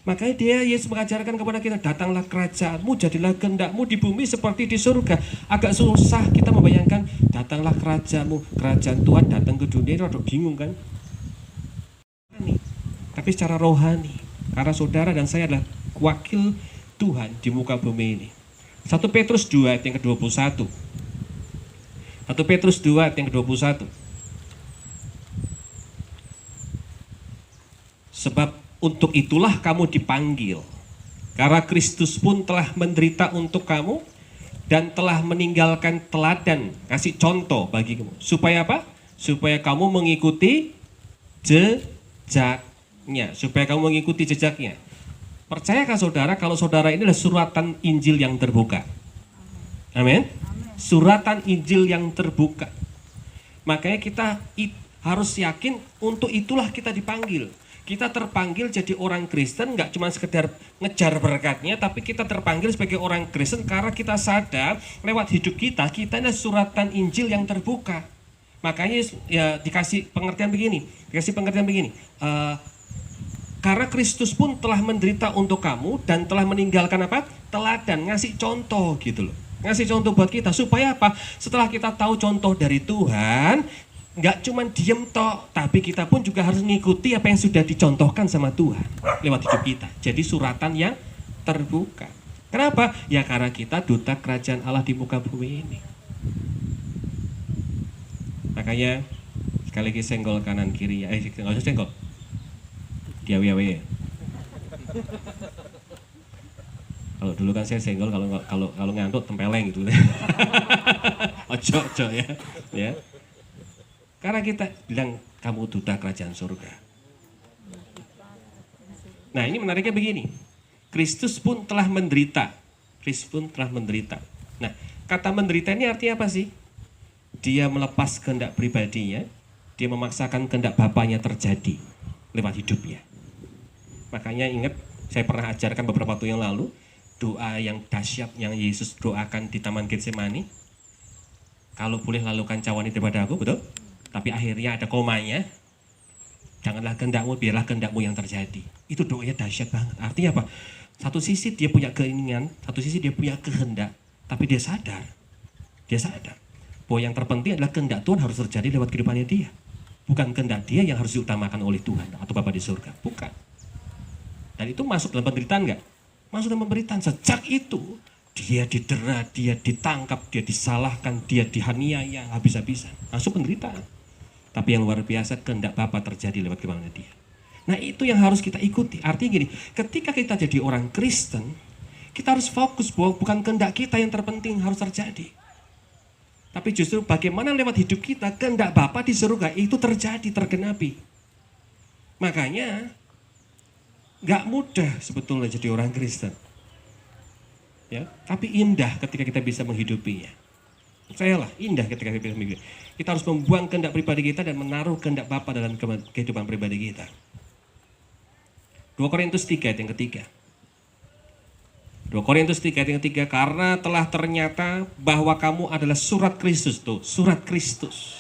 Makanya Yesus mengajarkan kepada kita, datanglah kerajaanmu, jadilah kehendakmu di bumi seperti di surga. Agak susah kita membayangkan, datanglah kerajaanmu, kerajaan Tuhan datang ke dunia, itu rada bingung kan? Tapi secara rohani, karena saudara dan saya adalah wakil Tuhan di muka bumi ini. 1 Petrus 2 ayat yang ke-21. 1 Petrus 2 ayat yang ke-21. Sebab untuk itulah kamu dipanggil, karena Kristus pun telah menderita untuk kamu dan telah meninggalkan teladan, kasih contoh bagi kamu. Supaya apa? Supaya kamu mengikuti jejaknya. Supaya kamu mengikuti jejaknya. Percayakah saudara kalau saudara ini adalah suratan Injil yang terbuka? Amin. Suratan Injil yang terbuka. Makanya kita harus yakin untuk itulah kita dipanggil. Kita terpanggil jadi orang Kristen nggak cuma sekedar ngejar berkatnya, tapi kita terpanggil sebagai orang Kristen karena kita sadar lewat hidup kita ini suratan Injil yang terbuka. Makanya ya dikasih pengertian begini, karena Kristus pun telah menderita untuk kamu dan telah meninggalkan apa? Teladan, ngasih contoh gitu loh. Ngasih contoh buat kita supaya apa? Setelah kita tahu contoh dari Tuhan, nggak cuma diem tok, tapi kita pun juga harus mengikuti apa yang sudah dicontohkan sama Tuhan lewat hidup kita. Jadi suratan yang terbuka. Kenapa? Ya karena kita duta kerajaan Allah di muka bumi ini. Makanya sekali lagi senggol kanan kiri ya, nggak usah senggol. Diawi-awi. Kalau dulu kan saya senggol kalau ngantuk tempeleng gitu. Ojo ya. Karena kita bilang kamu duta kerajaan surga. Nah ini menariknya begini. Kristus pun telah menderita. Nah kata menderita ini artinya apa sih? Dia melepas kehendak pribadinya. Dia memaksakan kehendak Bapaknya terjadi lewat hidupnya. Makanya ingat saya pernah ajarkan beberapa waktu yang lalu. Doa yang dahsyat yang Yesus doakan di Taman Getsemani. Kalau boleh lalukan cawan ini daripada aku, betul? Tapi akhirnya ada komanya, janganlah kehendakmu, biarlah kehendakmu yang terjadi. Itu doanya dahsyat banget. Artinya apa? Satu sisi dia punya keinginan, satu sisi dia punya kehendak, tapi dia sadar bahwa yang terpenting adalah kehendak Tuhan harus terjadi lewat kehidupannya dia. Bukan kehendak dia yang harus diutamakan oleh Tuhan atau Bapa di surga. Bukan. Dan itu masuk dalam penderitaan nggak? Masuk dalam penderitaan. Sejak itu dia didera, dia ditangkap, dia disalahkan, dia dihaniaya habis-habisan. Masuk penderitaan. Tapi yang luar biasa kehendak Bapa terjadi lewat kehidupan dia. Nah itu yang harus kita ikuti. Artinya gini, ketika kita jadi orang Kristen, kita harus fokus bahwa bukan kehendak kita yang terpenting harus terjadi. Tapi justru bagaimana lewat hidup kita kehendak Bapa di surga itu terjadi, tergenapi. Makanya gak mudah sebetulnya jadi orang Kristen. Ya, tapi indah ketika kita bisa menghidupinya. Percayalah, indah ketika kita bisa menghidupi. Kita harus membuang kehendak pribadi kita dan menaruh kehendak Bapa dalam kehidupan pribadi kita. 2 Korintus 3 ayat yang ketiga. 2 Korintus 3 ayat yang ketiga, karena telah ternyata bahwa kamu adalah surat Kristus, tuh, surat Kristus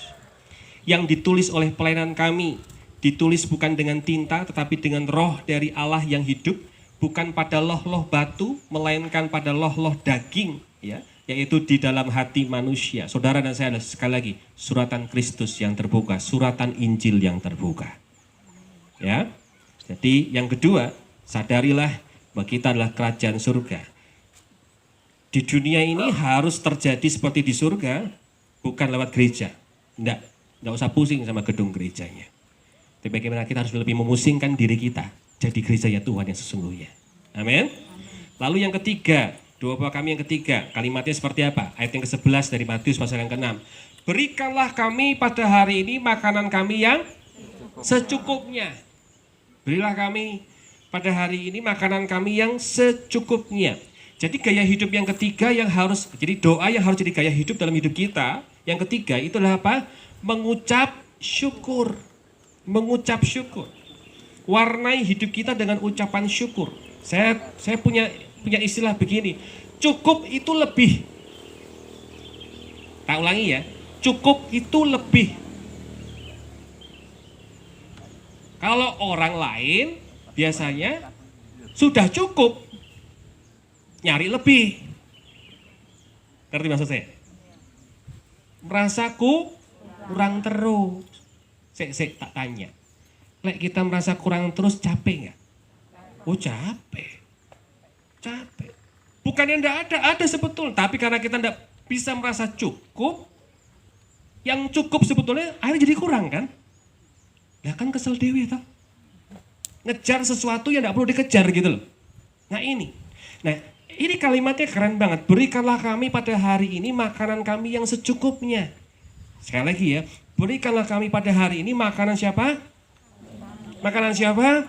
yang ditulis oleh pelayanan kami, ditulis bukan dengan tinta tetapi dengan roh dari Allah yang hidup, bukan pada loh-loh batu, melainkan pada loh-loh daging, ya, yaitu di dalam hati manusia. Saudara dan saya, sekali lagi, suratan Kristus yang terbuka, suratan Injil yang terbuka. Ya. Jadi yang kedua, sadarilah bahwa kita adalah kerajaan surga. Di dunia ini harus terjadi seperti di surga, bukan lewat gereja. Enggak usah pusing sama gedung gerejanya. Tapi bagaimana kita harus lebih memusingkan diri kita jadi gerejanya Tuhan yang sesungguhnya. Amin. Lalu yang ketiga, doa kami yang ketiga, kalimatnya seperti apa? Ayat yang ke-11 dari Matius pasal yang ke-6. Berikanlah kami pada hari ini makanan kami yang secukupnya. Berilah kami pada hari ini makanan kami yang secukupnya. Jadi gaya hidup yang ketiga yang harus, jadi doa yang harus jadi gaya hidup dalam hidup kita. Yang ketiga itulah apa? Mengucap syukur. Mengucap syukur. Warnai hidup kita dengan ucapan syukur. Saya punya istilah begini. Cukup itu lebih. Tak ulangi ya. Cukup itu lebih. Kalau orang lain biasanya sudah cukup, nyari lebih. Ngerti maksud saya? Merasa kurang terus. Sek tak tanya. Lek kita merasa kurang terus capek nggak? Oh capek. Capek. Bukannya enggak ada sebetulnya. Tapi karena kita enggak bisa merasa cukup, yang cukup sebetulnya akhirnya jadi kurang kan? Ya kan kesel dewi toh. Ngejar sesuatu yang enggak perlu dikejar gitu loh. Nah ini. Nah ini kalimatnya keren banget. Berikanlah kami pada hari ini makanan kami yang secukupnya. Sekali lagi ya. Berikanlah kami pada hari ini makanan siapa? Makanan siapa?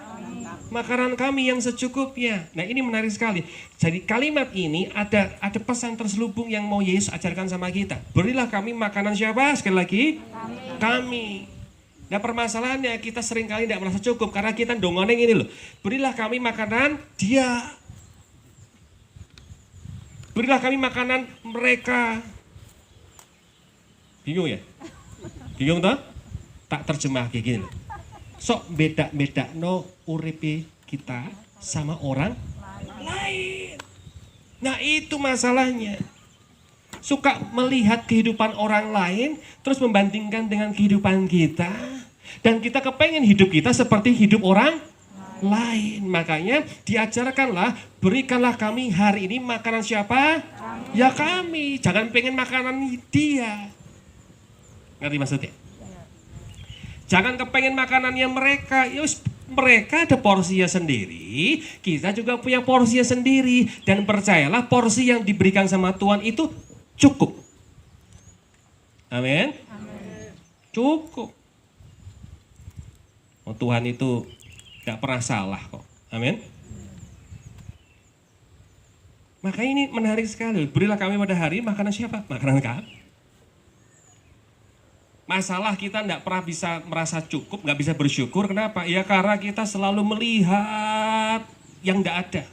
Makanan kami yang secukupnya. Nah ini menarik sekali. Jadi kalimat ini ada pesan terselubung yang mau Yesus ajarkan sama kita. Berilah kami makanan siapa? Sekali lagi. Kami. Nah permasalahannya kita seringkali tidak merasa cukup karena kita dongoneng ini loh. Berilah kami makanan dia. Berilah kami makanan mereka. Bingung ya? Bingung toh? Tak terjemah kayak gini loh. Sok beda-beda no uripe kita sama orang lain. Nah itu masalahnya. Suka melihat kehidupan orang lain terus membandingkan dengan kehidupan kita. Dan kita kepengen hidup kita seperti hidup orang lain. Makanya diajarkanlah, berikanlah kami hari ini makanan siapa? Ya kami. Jangan pengen makanan dia. Ngerti maksudnya? Jangan kepengen makanannya mereka. Yus, mereka ada porsinya sendiri. Kita juga punya porsinya sendiri. Dan percayalah porsi yang diberikan sama Tuhan itu cukup. Amin. Cukup. Oh, Tuhan itu gak pernah salah kok. Amin. Makanya ini menarik sekali. Berilah kami pada hari makanan siapa? Makanan kami. Masalah kita tidak pernah bisa merasa cukup, nggak bisa bersyukur. Kenapa? Ya karena kita selalu melihat yang tidak ada.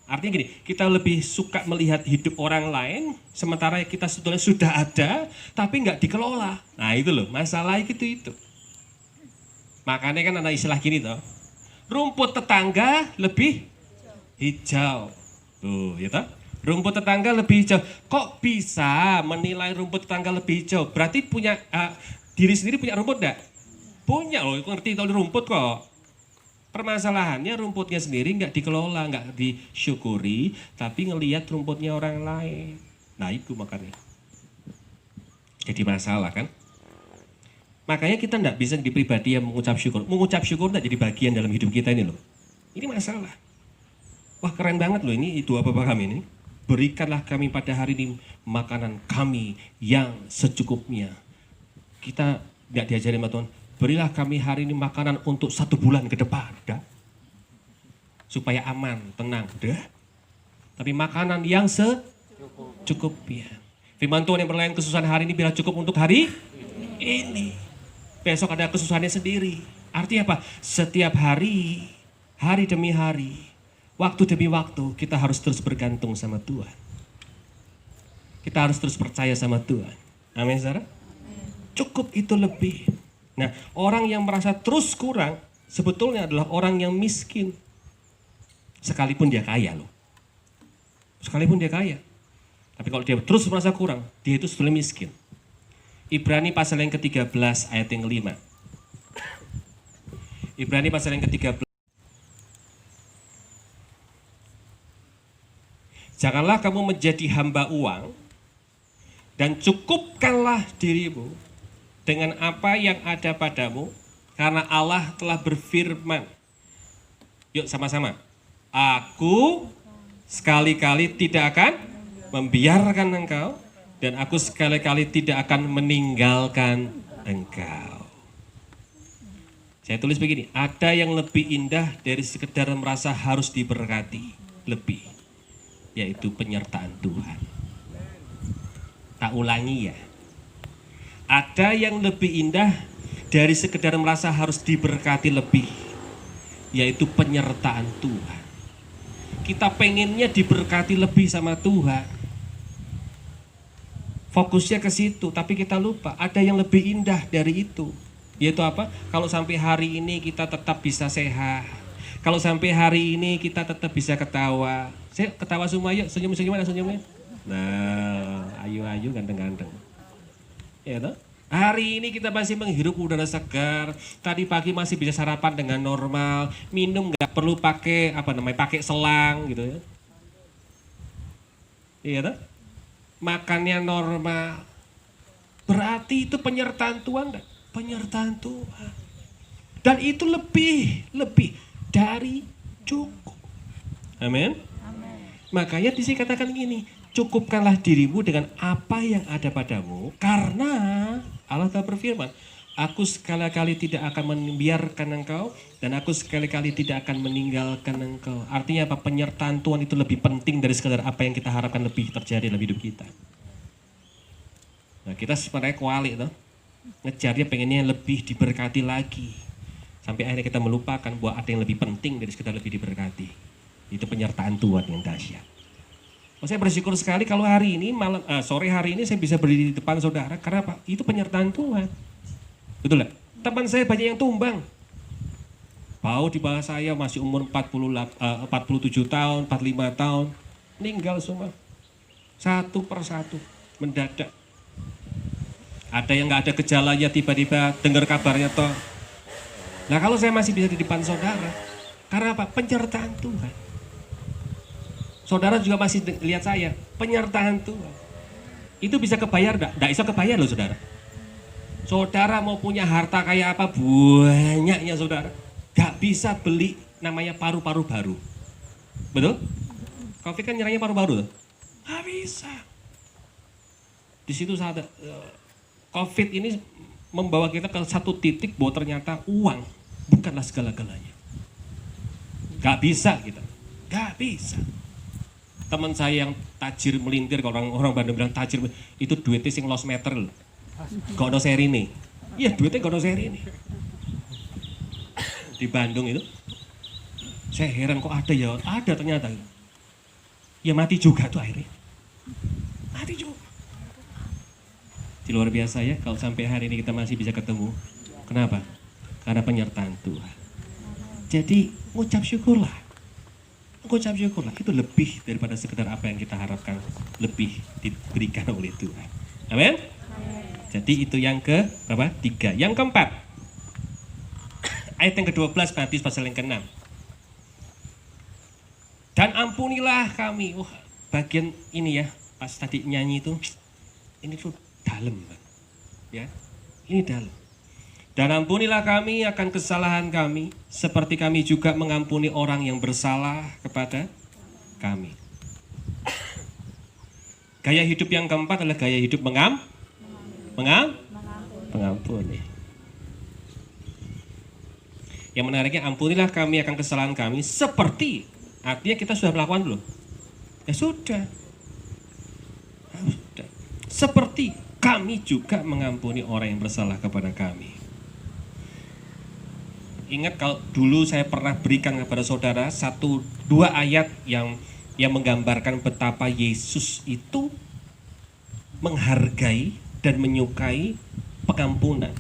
Artinya gini, kita lebih suka melihat hidup orang lain, sementara kita sebetulnya sudah ada, tapi nggak dikelola. Nah itu loh, masalah itu. Makanya kan ada istilah gini toh, rumput tetangga lebih hijau. Tuh, ya toh? Rumput tetangga lebih hijau. Kok bisa menilai rumput tetangga lebih hijau? Berarti punya diri sendiri punya rumput enggak? Punya loh, ngerti tahu rumput kok. Permasalahannya rumputnya sendiri nggak dikelola, nggak disyukuri, tapi ngelihat rumputnya orang lain. Nah itu makanya. Jadi masalah kan? Makanya kita nggak bisa di pribadi yang mengucap syukur. Mengucap syukur nggak jadi bagian dalam hidup kita ini loh. Ini masalah. Wah keren banget loh ini, itu apa kami ini. Berikanlah kami pada hari ini makanan kami yang secukupnya. Kita nggak diajarin sama Tuhan, berilah kami hari ini makanan untuk 1 bulan ke depan. Dah. Supaya aman, tenang. Dah. Tapi makanan yang secukupnya. Firman Tuhan yang berlayan kesusahan hari ini bila cukup untuk hari ini. Besok ada kesusahannya sendiri. Artinya apa? Setiap hari, hari demi hari, waktu demi waktu kita harus terus bergantung sama Tuhan. Kita harus terus percaya sama Tuhan. Amin, saudara? Cukup itu lebih. Nah, orang yang merasa terus kurang sebetulnya adalah orang yang miskin. Sekalipun dia kaya loh. Sekalipun dia kaya. Tapi kalau dia terus merasa kurang, dia itu sebetulnya miskin. Ibrani pasal yang ke-13 ayat yang ke-5. Ibrani pasal yang ke-13. Janganlah kamu menjadi hamba uang dan cukupkanlah dirimu dengan apa yang ada padamu karena Allah telah berfirman. Yuk sama-sama. Aku sekali-kali tidak akan membiarkan engkau dan aku sekali-kali tidak akan meninggalkan engkau. Saya tulis begini, ada yang lebih indah dari sekedar merasa harus diberkati, lebih. Yaitu penyertaan Tuhan. Tak ulangi ya. Ada yang lebih indah dari sekedar merasa harus diberkati lebih. Yaitu penyertaan Tuhan. Kita pengennya diberkati lebih sama Tuhan. Fokusnya ke situ, tapi kita lupa ada yang lebih indah dari itu. Yaitu apa? Kalau sampai hari ini kita tetap bisa sehat. Kalau sampai hari ini kita tetap bisa ketawa. Saya ketawa semua yuk, senyum-senyum mana senyumnya? Nah, ayu-ayu ganteng-ganteng. Ya toh? Hari ini kita masih menghirup udara segar. Tadi pagi masih bisa sarapan dengan normal. Minum nggak perlu pakai pakai selang gitu ya. Iya toh? Makannya normal. Berarti itu penyertaan Tuhan enggak? Penyertaan Tuhan. Dan itu lebih dari cukup. Amin. Makanya di sini katakan gini, cukupkanlah dirimu dengan apa yang ada padamu, karena Allah telah berfirman, aku sekali-kali tidak akan membiarkan engkau, dan aku sekali-kali tidak akan meninggalkan engkau. Artinya apa? Penyertaan Tuhan itu lebih penting dari sekadar apa yang kita harapkan lebih terjadi dalam hidup kita. Nah, kita sebenarnya kualik tuh, ngejarnya pengennya lebih diberkati lagi. Sampai akhirnya kita melupakan bahwa ada yang lebih penting dari sekadar lebih diberkati. Itu penyertaan Tuhan yang dahsyat. Saya bersyukur sekali kalau hari ini sore hari ini saya bisa berdiri di depan saudara karena apa? Itu penyertaan Tuhan. Betul nggak? Teman saya banyak yang tumbang. Bau di bawah saya masih umur 47 tahun, 45 tahun, meninggal semua. Satu persatu, mendadak. Ada yang nggak ada gejalanya tiba-tiba dengar kabarnya toh. Nah kalau saya masih bisa di depan saudara, karena apa? Penyertaan Tuhan. Saudara juga masih lihat saya, penyertaan Tuhan. Itu bisa kebayar enggak? Enggak bisa kebayar loh saudara. Saudara mau punya harta kayak apa banyaknya saudara. Gak bisa beli namanya paru-paru baru. Betul? Covid kan nyerangnya paru-paru tuh. Gak bisa. Di situ saat Covid ini membawa kita ke satu titik bahwa ternyata uang bukanlah segala-galanya. Gak bisa kita. Gak bisa. Teman saya yang tajir melintir, kalau orang Bandung bilang tajir, itu duitnya sing los meter loh. Gak ada seri nih. Iya duitnya gak ada seri nih. Di Bandung itu. Saya heran kok ada ya, ada ternyata. Ya mati juga tuh akhirnya. Mati juga. Di luar biasa ya, kalau sampai hari ini kita masih bisa ketemu. Kenapa? Karena penyertaan Tuhan. Jadi ngucap syukurlah. Ucap syukurlah, itu lebih daripada sekedar apa yang kita harapkan, lebih diberikan oleh Tuhan. Amin? Jadi itu yang ke berapa? 3. Yang keempat, ayat yang ke-12 Matius pasal yang ke-6. Dan ampunilah kami. Wah, bagian ini ya, pas tadi nyanyi itu, ini tuh dalam, ya, ini dalam. Dan ampunilah kami akan kesalahan kami, seperti kami juga mengampuni orang yang bersalah kepada kami. Gaya hidup yang keempat adalah gaya hidup mengampuni. Yang menariknya, ampunilah kami akan kesalahan kami, seperti, artinya kita sudah melakukan dulu. Ya sudah. Seperti kami juga mengampuni orang yang bersalah kepada kami. Ingat kalau dulu saya pernah berikan kepada saudara 1-2 ayat yang menggambarkan betapa Yesus itu menghargai dan menyukai pengampunan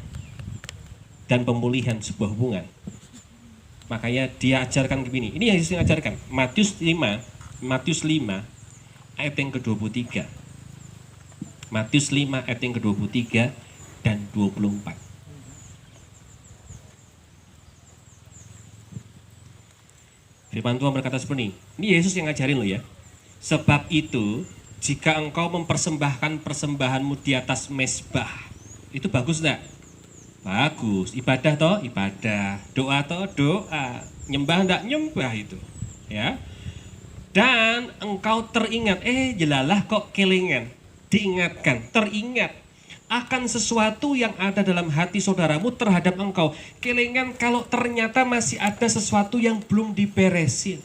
dan pemulihan sebuah hubungan. Makanya dia ajarkan begini. Ini yang Yesus ajarkan. Matius 5 ayat yang ke-23. Matius 5 ayat yang ke-23 dan 24. Firman Tuhan berkata seperti ini. Ini Yesus yang ngajarin lo ya. Sebab itu, jika engkau mempersembahkan persembahanmu di atas mezbah, itu bagus enggak? Bagus. Ibadah toh? Ibadah. Doa toh? Doa. Nyembah enggak? Nyembah itu. Ya. Dan engkau teringat, jelalah kok kelingan. Diingatkan, teringat akan sesuatu yang ada dalam hati saudaramu terhadap engkau. Kelingan kalau ternyata masih ada sesuatu yang belum diberesin.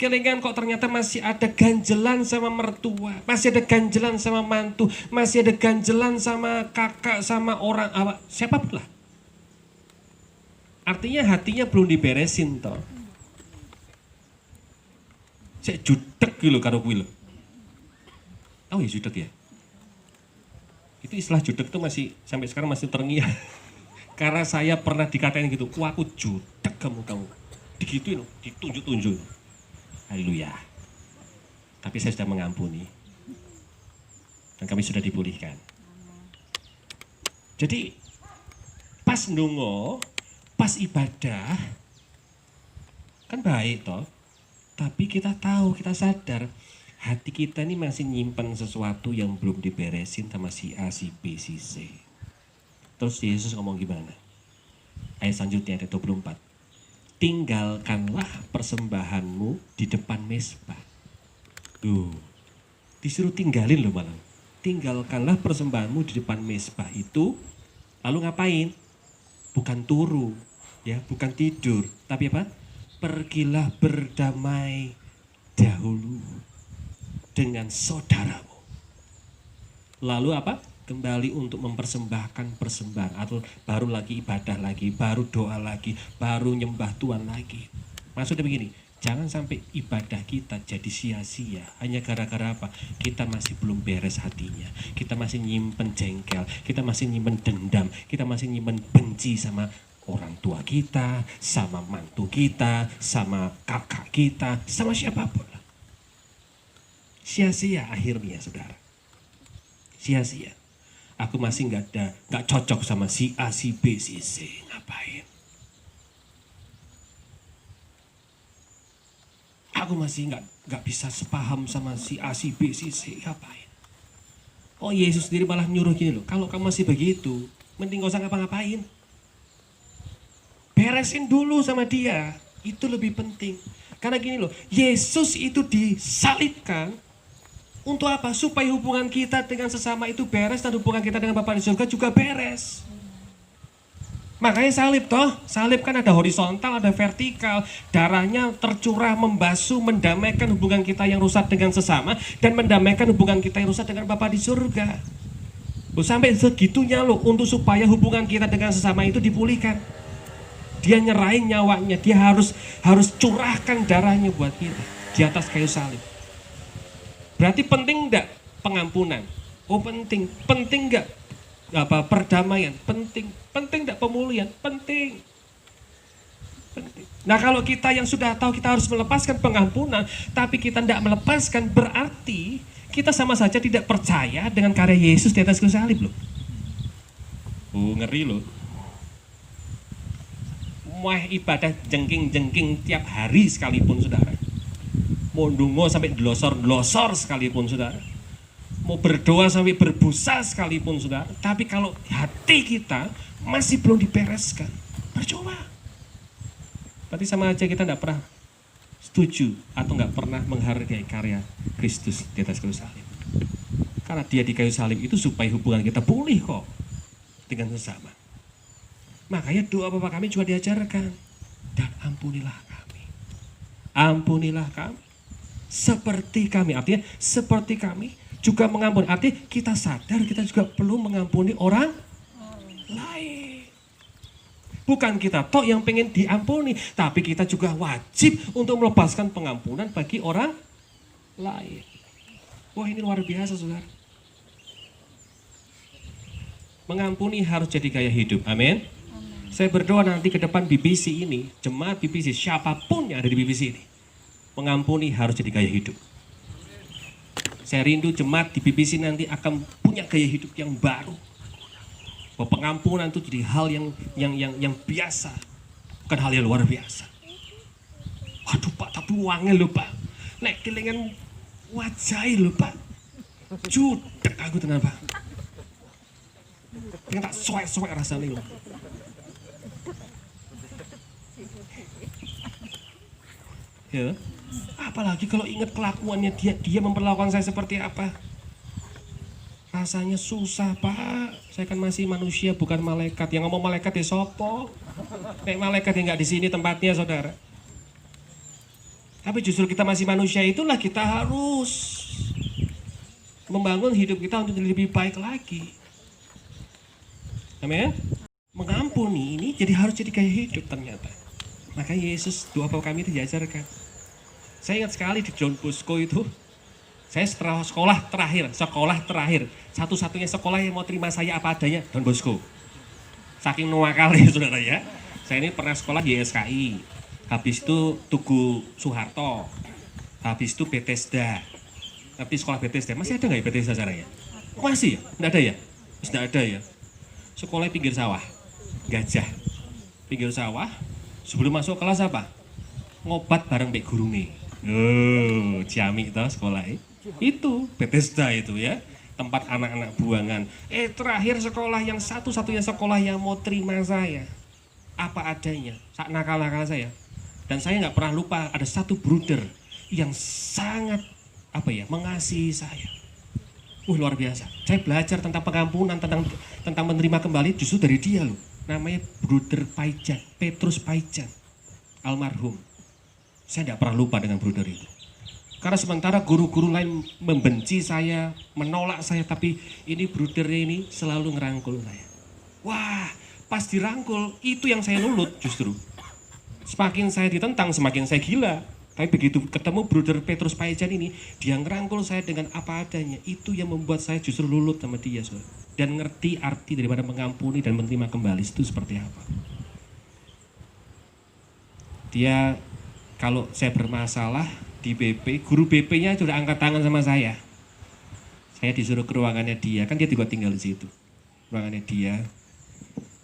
Kelingan kok ternyata masih ada ganjelan sama mertua, masih ada ganjelan sama mantu, masih ada ganjelan sama kakak, sama orang awak, siapapun lah. Artinya hatinya belum diberesin toh. Saya judek gitu karo kuwi lho. Tahu ya judek ya? Itu istilah judek itu masih sampai sekarang masih terngiang. Karena saya pernah dikatain gitu, wah aku judek kamu. digituin, ditunjuk-tunjuk. Haleluya. Tapi saya sudah mengampuni. Dan kami sudah dipulihkan. Jadi pas ndonga, pas ibadah, kan baik toh. Tapi kita tahu, kita sadar, hati kita ini masih nyimpen sesuatu yang belum diberesin sama si A, si B, si C. Terus Yesus ngomong gimana? Ayat selanjutnya, ayat 24. Tinggalkanlah persembahanmu di depan mezbah. Disuruh tinggalin loh malah. Tinggalkanlah persembahanmu di depan mezbah itu, lalu ngapain? Bukan turu, ya, bukan tidur, tapi apa? Pergilah berdamai dahulu dengan saudaramu. Lalu apa? Kembali untuk mempersembahkan persembahan, atau baru lagi ibadah lagi, baru doa lagi, baru nyembah Tuhan lagi. Maksudnya begini, jangan sampai ibadah kita jadi sia-sia hanya gara-gara apa? Kita masih belum beres hatinya, kita masih nyimpen jengkel, kita masih nyimpen dendam, kita masih nyimpen benci sama orang tua kita, sama mantu kita, sama kakak kita, sama siapapun. Sia-sia akhirnya, saudara. Sia-sia. Aku masih nggak cocok sama si A, si B, si C. Ngapain? Aku masih nggak bisa sepaham sama si A, si B, si C. Ngapain? Oh, Yesus sendiri malah nyuruh gini loh. Kalau kamu masih begitu, mending gak usah ngapa-ngapain. Beresin dulu sama dia, itu lebih penting. Karena gini loh, Yesus itu disalibkan untuk apa? Supaya hubungan kita dengan sesama itu beres dan hubungan kita dengan Bapa di surga juga beres. Makanya salib toh, salib kan ada horizontal, ada vertikal. Darahnya tercurah, membasuh, mendamaikan hubungan kita yang rusak dengan sesama dan mendamaikan hubungan kita yang rusak dengan Bapa di surga. Sampai segitunya loh, untuk supaya hubungan kita dengan sesama itu dipulihkan. Dia nyerahin nyawanya, dia harus curahkan darahnya buat kita di atas kayu salib. Berarti penting enggak pengampunan? Oh penting. Penting enggak apa perdamaian? Penting. Penting enggak pemulihan? Penting. Penting. Nah kalau kita yang sudah tahu kita harus melepaskan pengampunan, tapi kita tidak melepaskan, berarti kita sama saja tidak percaya dengan karya Yesus di atas kayu salib loh. Ngeri loh. Mau ibadah jengking-jengking tiap hari sekalipun, saudara. Mau ndonga sampai delosor-delosor sekalipun, saudara. Mau berdoa sampai berbusa sekalipun, saudara. Tapi kalau hati kita masih belum dibereskan, percuma. Berarti sama aja kita tidak pernah setuju atau nggak pernah menghargai karya Kristus di atas kayu salib. Karena dia di kayu salib itu supaya hubungan kita pulih kok dengan sesama. Makanya doa Bapa kami juga diajarkan. Dan ampunilah kami. Ampunilah kami. Seperti kami. Artinya seperti kami juga mengampuni. Artinya kita sadar kita juga perlu mengampuni orang lain. Bukan kita toh yang pengen diampuni. Tapi kita juga wajib untuk melepaskan pengampunan bagi orang lain. Wah ini luar biasa saudara. Mengampuni harus jadi gaya hidup. Amin. Saya berdoa nanti ke depan BBC ini, jemaat BBC, siapapun yang ada di BBC ini, mengampuni harus jadi gaya hidup. Saya rindu jemaat di BBC nanti akan punya gaya hidup yang baru. Bahwa pengampunan itu jadi hal yang biasa, bukan hal yang luar biasa. Waduh Pak, tapi uangnya loh Pak. Nek kelingan wajahnya loh Pak. Judek aku tenan Pak. Pengen tak soek-soek rasanya loh. Ya. Apalagi kalau ingat kelakuannya dia memperlakukan saya seperti apa. Rasanya susah Pak. Saya kan masih manusia bukan malaikat. Yang ngomong malaikat ya sopo. Nek malaikat yang nggak di sini tempatnya saudara. Tapi justru kita masih manusia itulah kita harus membangun hidup kita untuk lebih baik lagi. Amin. Mengampuni ini harus jadi gaya hidup ternyata. Maka Yesus doa Bapa kami itu diajarkan. Saya ingat sekali di John Bosco itu, saya setelah sekolah terakhir, satu-satunya sekolah yang mau terima saya apa adanya, Don Bosco. Saking nuakalnya saudara ya, saya ini pernah sekolah di YSKI, Habis itu Tugu Soeharto. Habis itu Bethesda. Tapi sekolah Bethesda, masih ada nggak ya Bethesda sekarang ya? Masih ya? Nggak ada ya? Nggak ada ya? Sekolah pinggir sawah. Gajah. Pinggir sawah. Sebelum masuk kelas apa? Ngobat bareng Mbak Gurune. Oh, ciamik toh sekolah itu Bethesda itu ya. Tempat anak-anak buangan. Terakhir sekolah yang satu-satunya sekolah yang mau terima saya. Apa adanya. Sak nakal-nakal saya. Dan saya nggak pernah lupa ada satu bruder yang sangat mengasihi saya. Luar biasa. Saya belajar tentang pengampunan, tentang menerima kembali justru dari dia loh. Namanya Bruder Paijan, Petrus Paijan, almarhum. Saya tidak pernah lupa dengan bruder itu. Karena sementara guru-guru lain membenci saya, menolak saya, tapi ini brudernya ini selalu ngerangkul saya. Wah, pas dirangkul itu yang saya lulut justru. Semakin saya ditentang, semakin saya gila. Tapi begitu ketemu Bruder Petrus Paijan ini, dia ngerangkul saya dengan apa adanya. Itu yang membuat saya justru lulut sama dia, saudara. Dan ngerti arti daripada mengampuni dan menerima kembali itu seperti apa. Dia, kalau saya bermasalah di BP, guru BP-nya sudah angkat tangan sama saya. Saya disuruh ke ruangannya dia, kan dia juga tinggal di situ. Ruangannya dia.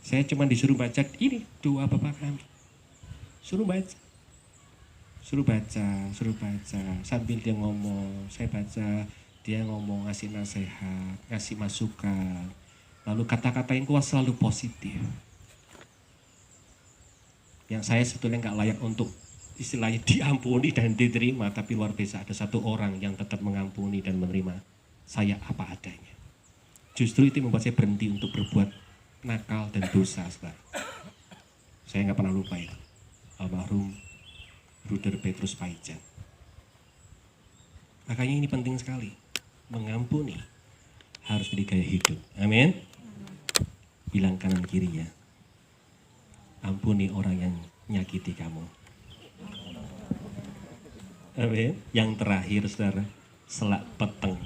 Saya cuma disuruh baca ini, doa Bapak kami. Suruh baca. Suruh baca, sambil dia ngomong, saya baca, dia ngomong, ngasih nasihat, ngasih masukan, lalu kata-kata yang kuat selalu positif. Yang saya sebetulnya nggak layak untuk istilahnya diampuni dan diterima, tapi luar biasa ada satu orang yang tetap mengampuni dan menerima saya apa adanya. Justru itu membuat saya berhenti untuk berbuat nakal dan dosa, saudara. Saya nggak pernah lupa itu, almarhum Bruder Petrus Paijan. Makanya ini penting sekali. Mengampuni harus jadi gaya hidup. Amin. Bilang kanan kirinya, ampuni orang yang nyakiti kamu. Amin. Yang terakhir, saudara, selak peteng.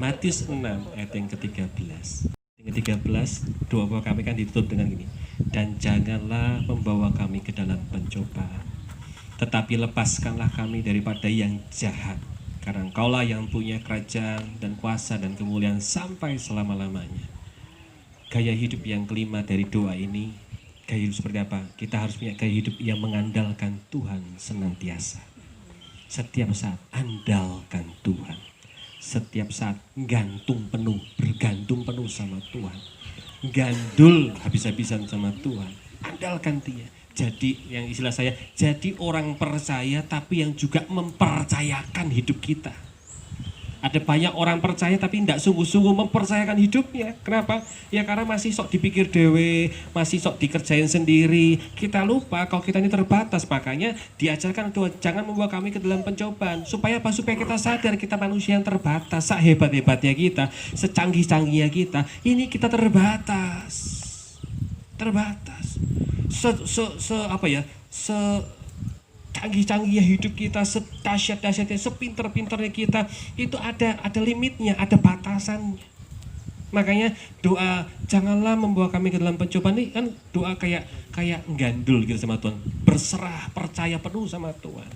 Matius 6 ayat yang ke-13. Yang ke-13, doa kami kan ditutup dengan gini. Dan janganlah membawa kami ke dalam pencobaan, tetapi lepaskanlah kami daripada yang jahat. Karena Engkaulah yang punya kerajaan dan kuasa dan kemuliaan sampai selama-lamanya. Gaya hidup yang kelima dari doa ini, gaya hidup seperti apa? Kita harus punya gaya hidup yang mengandalkan Tuhan senantiasa. Setiap saat andalkan Tuhan. Setiap saat bergantung penuh sama Tuhan. Gandul habis-habisan sama Tuhan. Andalkan Dia. Jadi yang istilah saya, jadi orang percaya tapi yang juga mempercayakan hidup kita. Ada banyak orang percaya tapi tidak sungguh-sungguh mempercayakan hidupnya. Kenapa? Ya karena masih sok dipikir dewe, masih sok dikerjain sendiri. Kita lupa kalau kita ini terbatas. Makanya diajarkan Tuhan, jangan membawa kami ke dalam pencobaan. Supaya apa? Supaya kita sadar kita manusia yang terbatas. Sehebat-hebatnya kita, secanggih-canggihnya kita, ini kita terbatas. Terbatas. Canggih-canggihnya hidup kita, sedahsyat-dahsyatnya, sepinter-pinternya kita, itu ada limitnya, ada batasannya. Makanya doa janganlah membawa kami ke dalam pencobaan ini kan doa kayak gandul gitu sama Tuhan, berserah, percaya penuh sama Tuhan.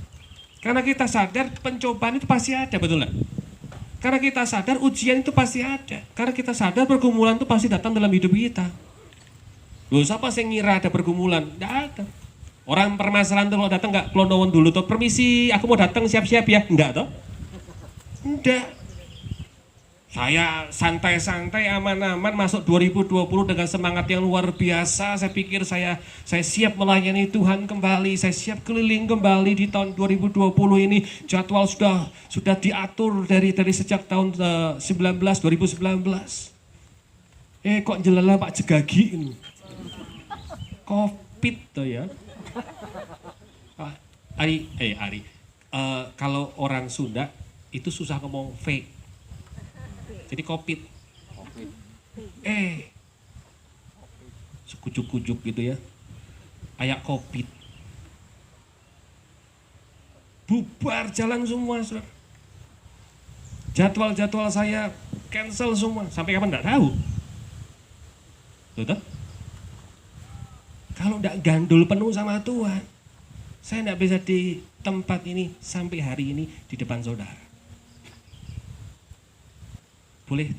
Karena kita sadar pencobaan itu pasti ada, betul nggak? Karena kita sadar ujian itu pasti ada. Karena kita sadar pergumulan itu pasti datang dalam hidup kita. Loh, siapa yang ngira ada pergumulan? Nggak ada. Orang permasalahan tuh kalau datang nggak kelonowon dulu tuh, permisi, aku mau datang siap-siap ya, enggak toh? Enggak. Saya santai-santai, aman-aman masuk 2020 dengan semangat yang luar biasa. Saya pikir saya siap melayani Tuhan kembali, saya siap keliling kembali di tahun 2020 ini. Jadwal sudah diatur dari sejak tahun 2019. Kok jelala Pak Jegagi ini. Covid tuh ya. Ari, kalau orang Sunda itu susah ngomong fake. Jadi Covid. Sekujuk-kujuk gitu ya. Kayak Covid. Bubar jalan semua, saudara. Jadwal-jadwal saya cancel semua. Sampai kapan enggak tahu. Betul? Kalau enggak gandul penuh sama Tuhan, Saya tidak bisa di tempat ini sampai hari ini di depan saudara. Boleh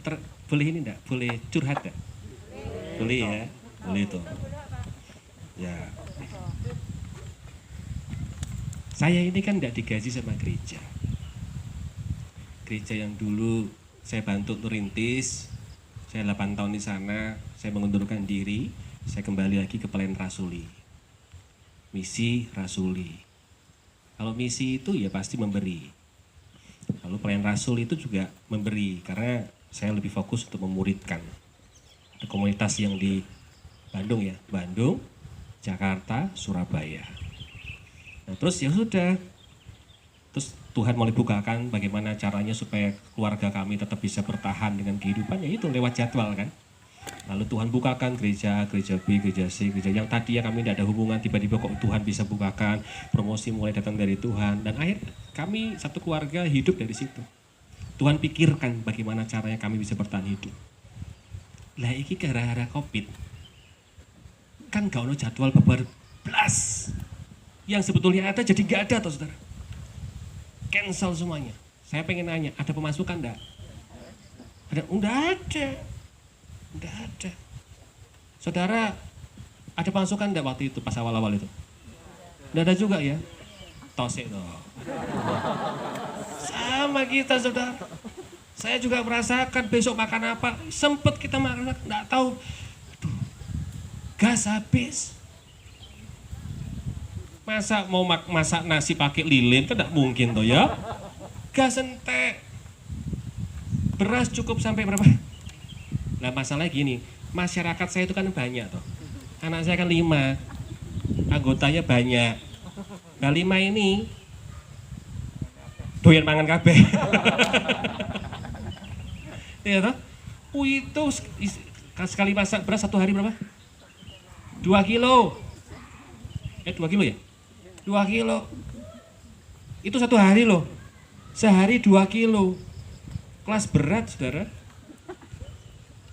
ini enggak? Boleh curhat enggak? Boleh ya? Boleh tuh. Ya. Saya ini kan enggak digaji sama gereja. Gereja yang dulu saya bantu untuk rintis, saya 8 tahun di sana, saya mengundurkan diri, saya kembali lagi ke pelayanan rasuli. Misi rasuli. Kalau misi itu ya pasti memberi. Lalu pelayanan rasul itu juga memberi, karena saya lebih fokus untuk memuridkan. Ada komunitas yang di Bandung ya, Bandung, Jakarta, Surabaya. Nah, terus ya sudah. Terus Tuhan mulai bukakan bagaimana caranya supaya keluarga kami tetap bisa bertahan dengan kehidupannya, itu lewat jadwal kan. Lalu Tuhan bukakan gereja B, gereja C, gereja yang tadinya kami tidak ada hubungan, tiba-tiba kok Tuhan bisa bukakan, promosi mulai datang dari Tuhan. Dan akhirnya kami satu keluarga hidup dari situ. Tuhan pikirkan bagaimana caranya kami bisa bertahan hidup. Lah iki gara-gara COVID. Kan gak ada jadwal bebar blas. Yang sebetulnya ada jadi gak ada toh saudara. Cancel semuanya. Saya pengen nanya, ada pemasukan enggak? Ada? Enggak ada. Enggak ada. Saudara, ada pemasukan enggak waktu itu pas awal-awal itu? Enggak ada juga ya? Tosek toh. Sama kita saudara. Saya juga merasakan besok makan apa. Sempet kita makan, enggak tahu. Aduh, gas habis. Masa mau masak nasi pakai lilin kan enggak mungkin toh ya. Gas entek. Beras cukup sampai berapa? Nah masalahnya gini, masyarakat saya itu kan banyak toh. Anak saya kan 5, anggotanya banyak. Nah 5 ini doyan mangan kabeh. Iya toh? Itu sekali masak beras 1 hari berapa? 2 kilo. 2 kilo ya? 2 kilo. Itu 1 hari loh. Sehari 2 kilo. Kelas berat saudara.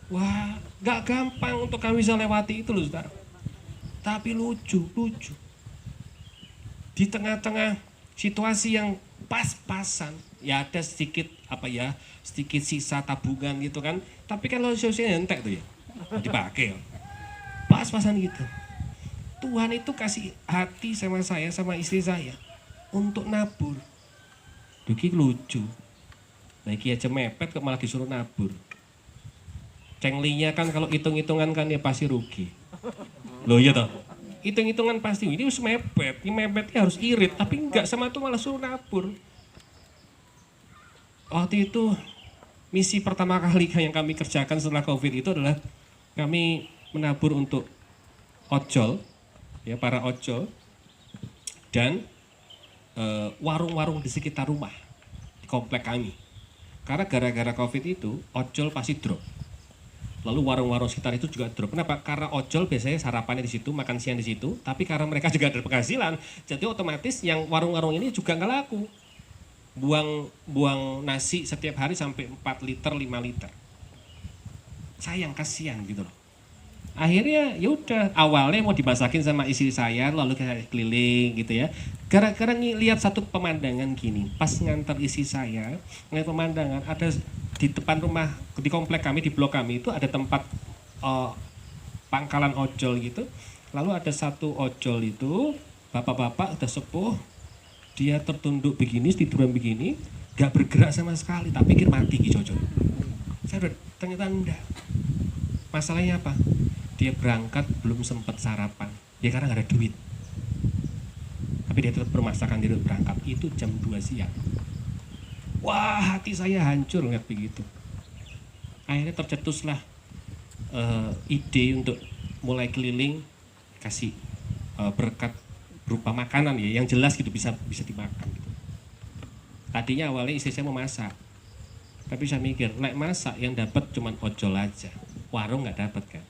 Wah, gak gampang untuk kami bisa lewati itu loh saudara. Tapi lucu. Di tengah-tengah situasi yang pas-pasan, ya ada sedikit sedikit sisa tabungan gitu kan. Tapi kan sosialnya entek tuh ya. Dipakai ya. Pas-pasan gitu. Tuhan itu kasih hati sama saya, sama istri saya untuk nabur. Duki lucu. Lagi aja mepet kok malah disuruh nabur. Cenglinya kan kalau hitung-hitungan kan ya pasti rugi. Loh iya toh. Hitung-hitungan pasti ini harus mepet. Ini mepetnya harus irit, tapi enggak, sama itu malah suruh nabur. Waktu itu misi pertama kali yang kami kerjakan setelah Covid itu adalah kami menabur untuk ojol, ya para ojol dan warung-warung di sekitar rumah di komplek kami. Karena gara-gara Covid itu ojol pasti drop. Lalu warung-warung sekitar itu juga drop. Kenapa? Karena ojol biasanya sarapannya di situ, makan siang di situ, tapi karena mereka juga ada penghasilan, jadi otomatis yang warung-warung ini juga nggak laku. Buang nasi setiap hari sampai 4 liter, 5 liter. Sayang, kasihan gitu loh. Akhirnya ya udah, awalnya mau dimasakin sama istri saya, lalu kayak keliling gitu ya. Gara-gara lihat satu pemandangan gini, pas ngantar istri saya, ngeliat pemandangan ada di depan rumah, di komplek kami, di blok kami itu ada tempat pangkalan ojol gitu. Lalu ada satu ojol itu, bapak-bapak udah sepuh, dia tertunduk begini, tiduran begini, gak bergerak sama sekali, tak pikir mati gitu ojol. Saya udah ternyata enggak. Masalahnya apa? Dia berangkat belum sempat sarapan, ya karena gak ada duit. Tapi dia tetap bermasakan diri berangkat, itu jam 2 siang. Wah, hati saya hancur ngeliat begitu. Akhirnya tercetuslah ide untuk mulai keliling, kasih berkat berupa makanan ya, yang jelas gitu, bisa dimakan gitu. Tadinya awalnya istri saya mau masak, tapi saya mikir, masak yang dapat cuma ojol aja, warung nggak dapat kan.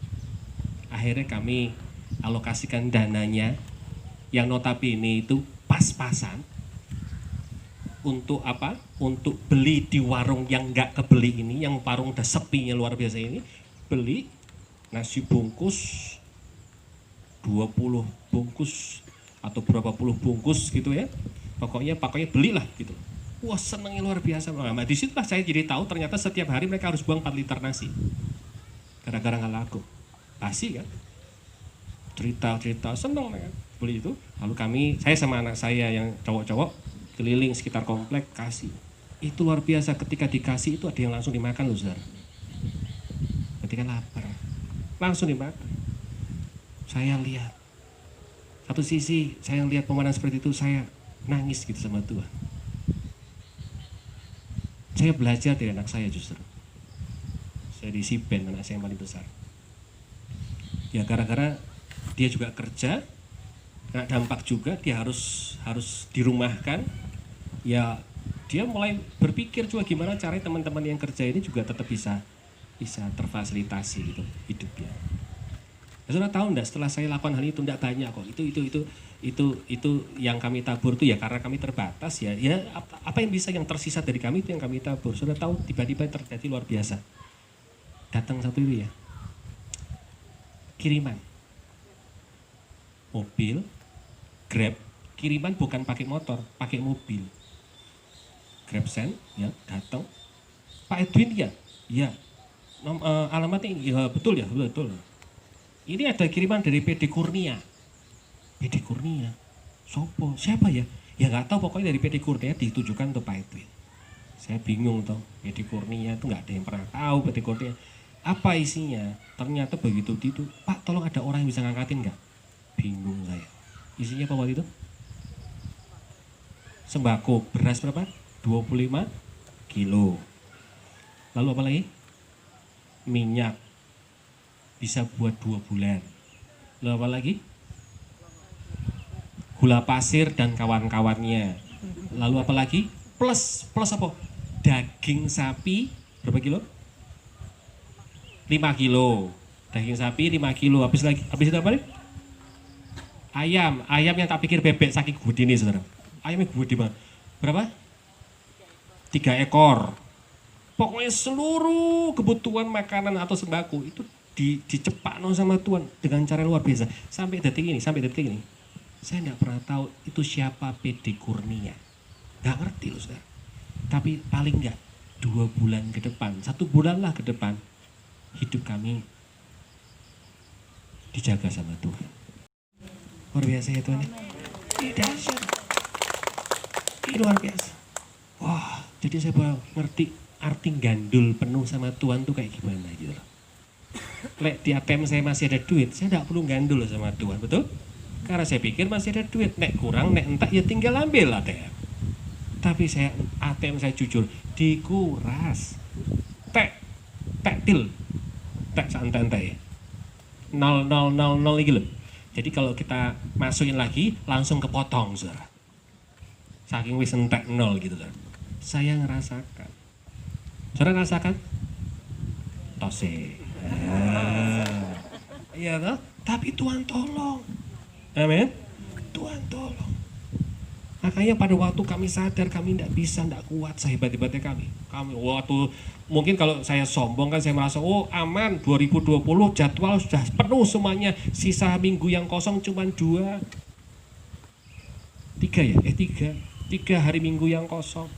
Akhirnya kami alokasikan dananya yang notabene itu pas-pasan untuk apa? Untuk beli di warung yang nggak kebeli ini, yang warung udah sepinya luar biasa ini, beli nasi bungkus 20 bungkus atau berapa puluh bungkus gitu ya. Pokoknya belilah gitu. Wah, senengnya luar biasa. Nah, di situlah saya jadi tahu ternyata setiap hari mereka harus buang 4 liter nasi. Gara-gara nggak laku. Basi kan. Cerita seneng kan. Beli itu. Lalu saya sama anak saya yang cowok-cowok keliling sekitar komplek kasih. Itu luar biasa, ketika dikasih itu ada yang langsung dimakan loh, saudara. Ketika lapar langsung dimakan. Saya lihat satu sisi, saya lihat pemandangan seperti itu, saya nangis gitu sama Tuhan. Saya belajar dari anak saya justru. Saya diisi band, anak saya yang paling besar. Ya gara-gara dia juga kerja, kena dampak juga, dia harus dirumahkan. Ya dia mulai berpikir juga gimana caranya teman-teman yang kerja ini juga tetap bisa terfasilitasi gitu hidupnya. Ya, saudara tahu enggak, setelah saya lakukan hal itu enggak banyak kok. Itu yang kami tabur itu ya karena kami terbatas ya. Ya apa yang tersisa dari kami itu yang kami tabur. Saudara tahu tiba-tiba terjadi luar biasa. Datang satu itu ya. Kiriman. Mobil Grab, kiriman bukan pakai motor, pakai mobil. GrabSend ya, datang. Pak Edwin ya? Iya. Alamatnya ya betul. Ini ada kiriman dari PD Kurnia. PD Kurnia. Sopo? Siapa ya? Ya nggak tahu, pokoknya dari PD Kurnia ditujukan untuk Pak Edwin. Saya bingung toh, PD Kurnia itu nggak ada yang pernah tahu PD Kurnia. Apa isinya? Ternyata begitu itu, Pak tolong ada orang yang bisa ngangkatin nggak? Bingung saya. Isinya apa waktu itu? Sembako, beras berapa? 25 kilo. Lalu apa lagi? Minyak. Bisa buat 2 bulan. Lalu apa lagi? Gula pasir dan kawan-kawannya. Lalu apa lagi? Plus apa? Daging sapi berapa kilo? 5 kilo. Daging sapi 5 kilo. Habis itu apa nih? Ayam yang tak pikir bebek saking gede ini, saudara. Ayamnya gede banget. Berapa? 3 ekor. Pokoknya seluruh kebutuhan makanan atau sembako itu dicepakno sama Tuhan dengan cara luar biasa. Sampai detik ini, saya tidak pernah tahu itu siapa PD Kurnia. Nggak ngerti loh, saudara. Tapi paling nggak 2 bulan ke depan, 1 bulan lah ke depan, hidup kami dijaga sama Tuhan. Luar biasa ya Tuhan. Ini dahsyat. Ini luar biasa. Wah, jadi saya baru ngerti arti gandul penuh sama Tuhan tuh kayak gimana gitu loh. Lek di ATM saya masih ada duit, saya tidak perlu gandul sama Tuhan, betul? Karena saya pikir masih ada duit, nek kurang, nek entak ya tinggal ambil ATM. Tapi ATM saya jujur, dikuras. Tek santai-santai. 0,000 lagi loh. Jadi kalau kita masukin lagi, langsung kepotong, saudara. Saking wis entek 0 gitu kan. Saya ngerasakan. Saudara ngerasakan? Tose. Iya toh? Tapi Tuhan tolong. Amin. Tuhan tolong. Makanya pada waktu kami sadar kami tidak bisa, tidak kuat sehebat-hebatnya kami. Waktu mungkin kalau saya sombong kan saya merasa oh aman 2020 jadwal sudah penuh semuanya. Sisa minggu yang kosong cuma 3 hari minggu yang kosong.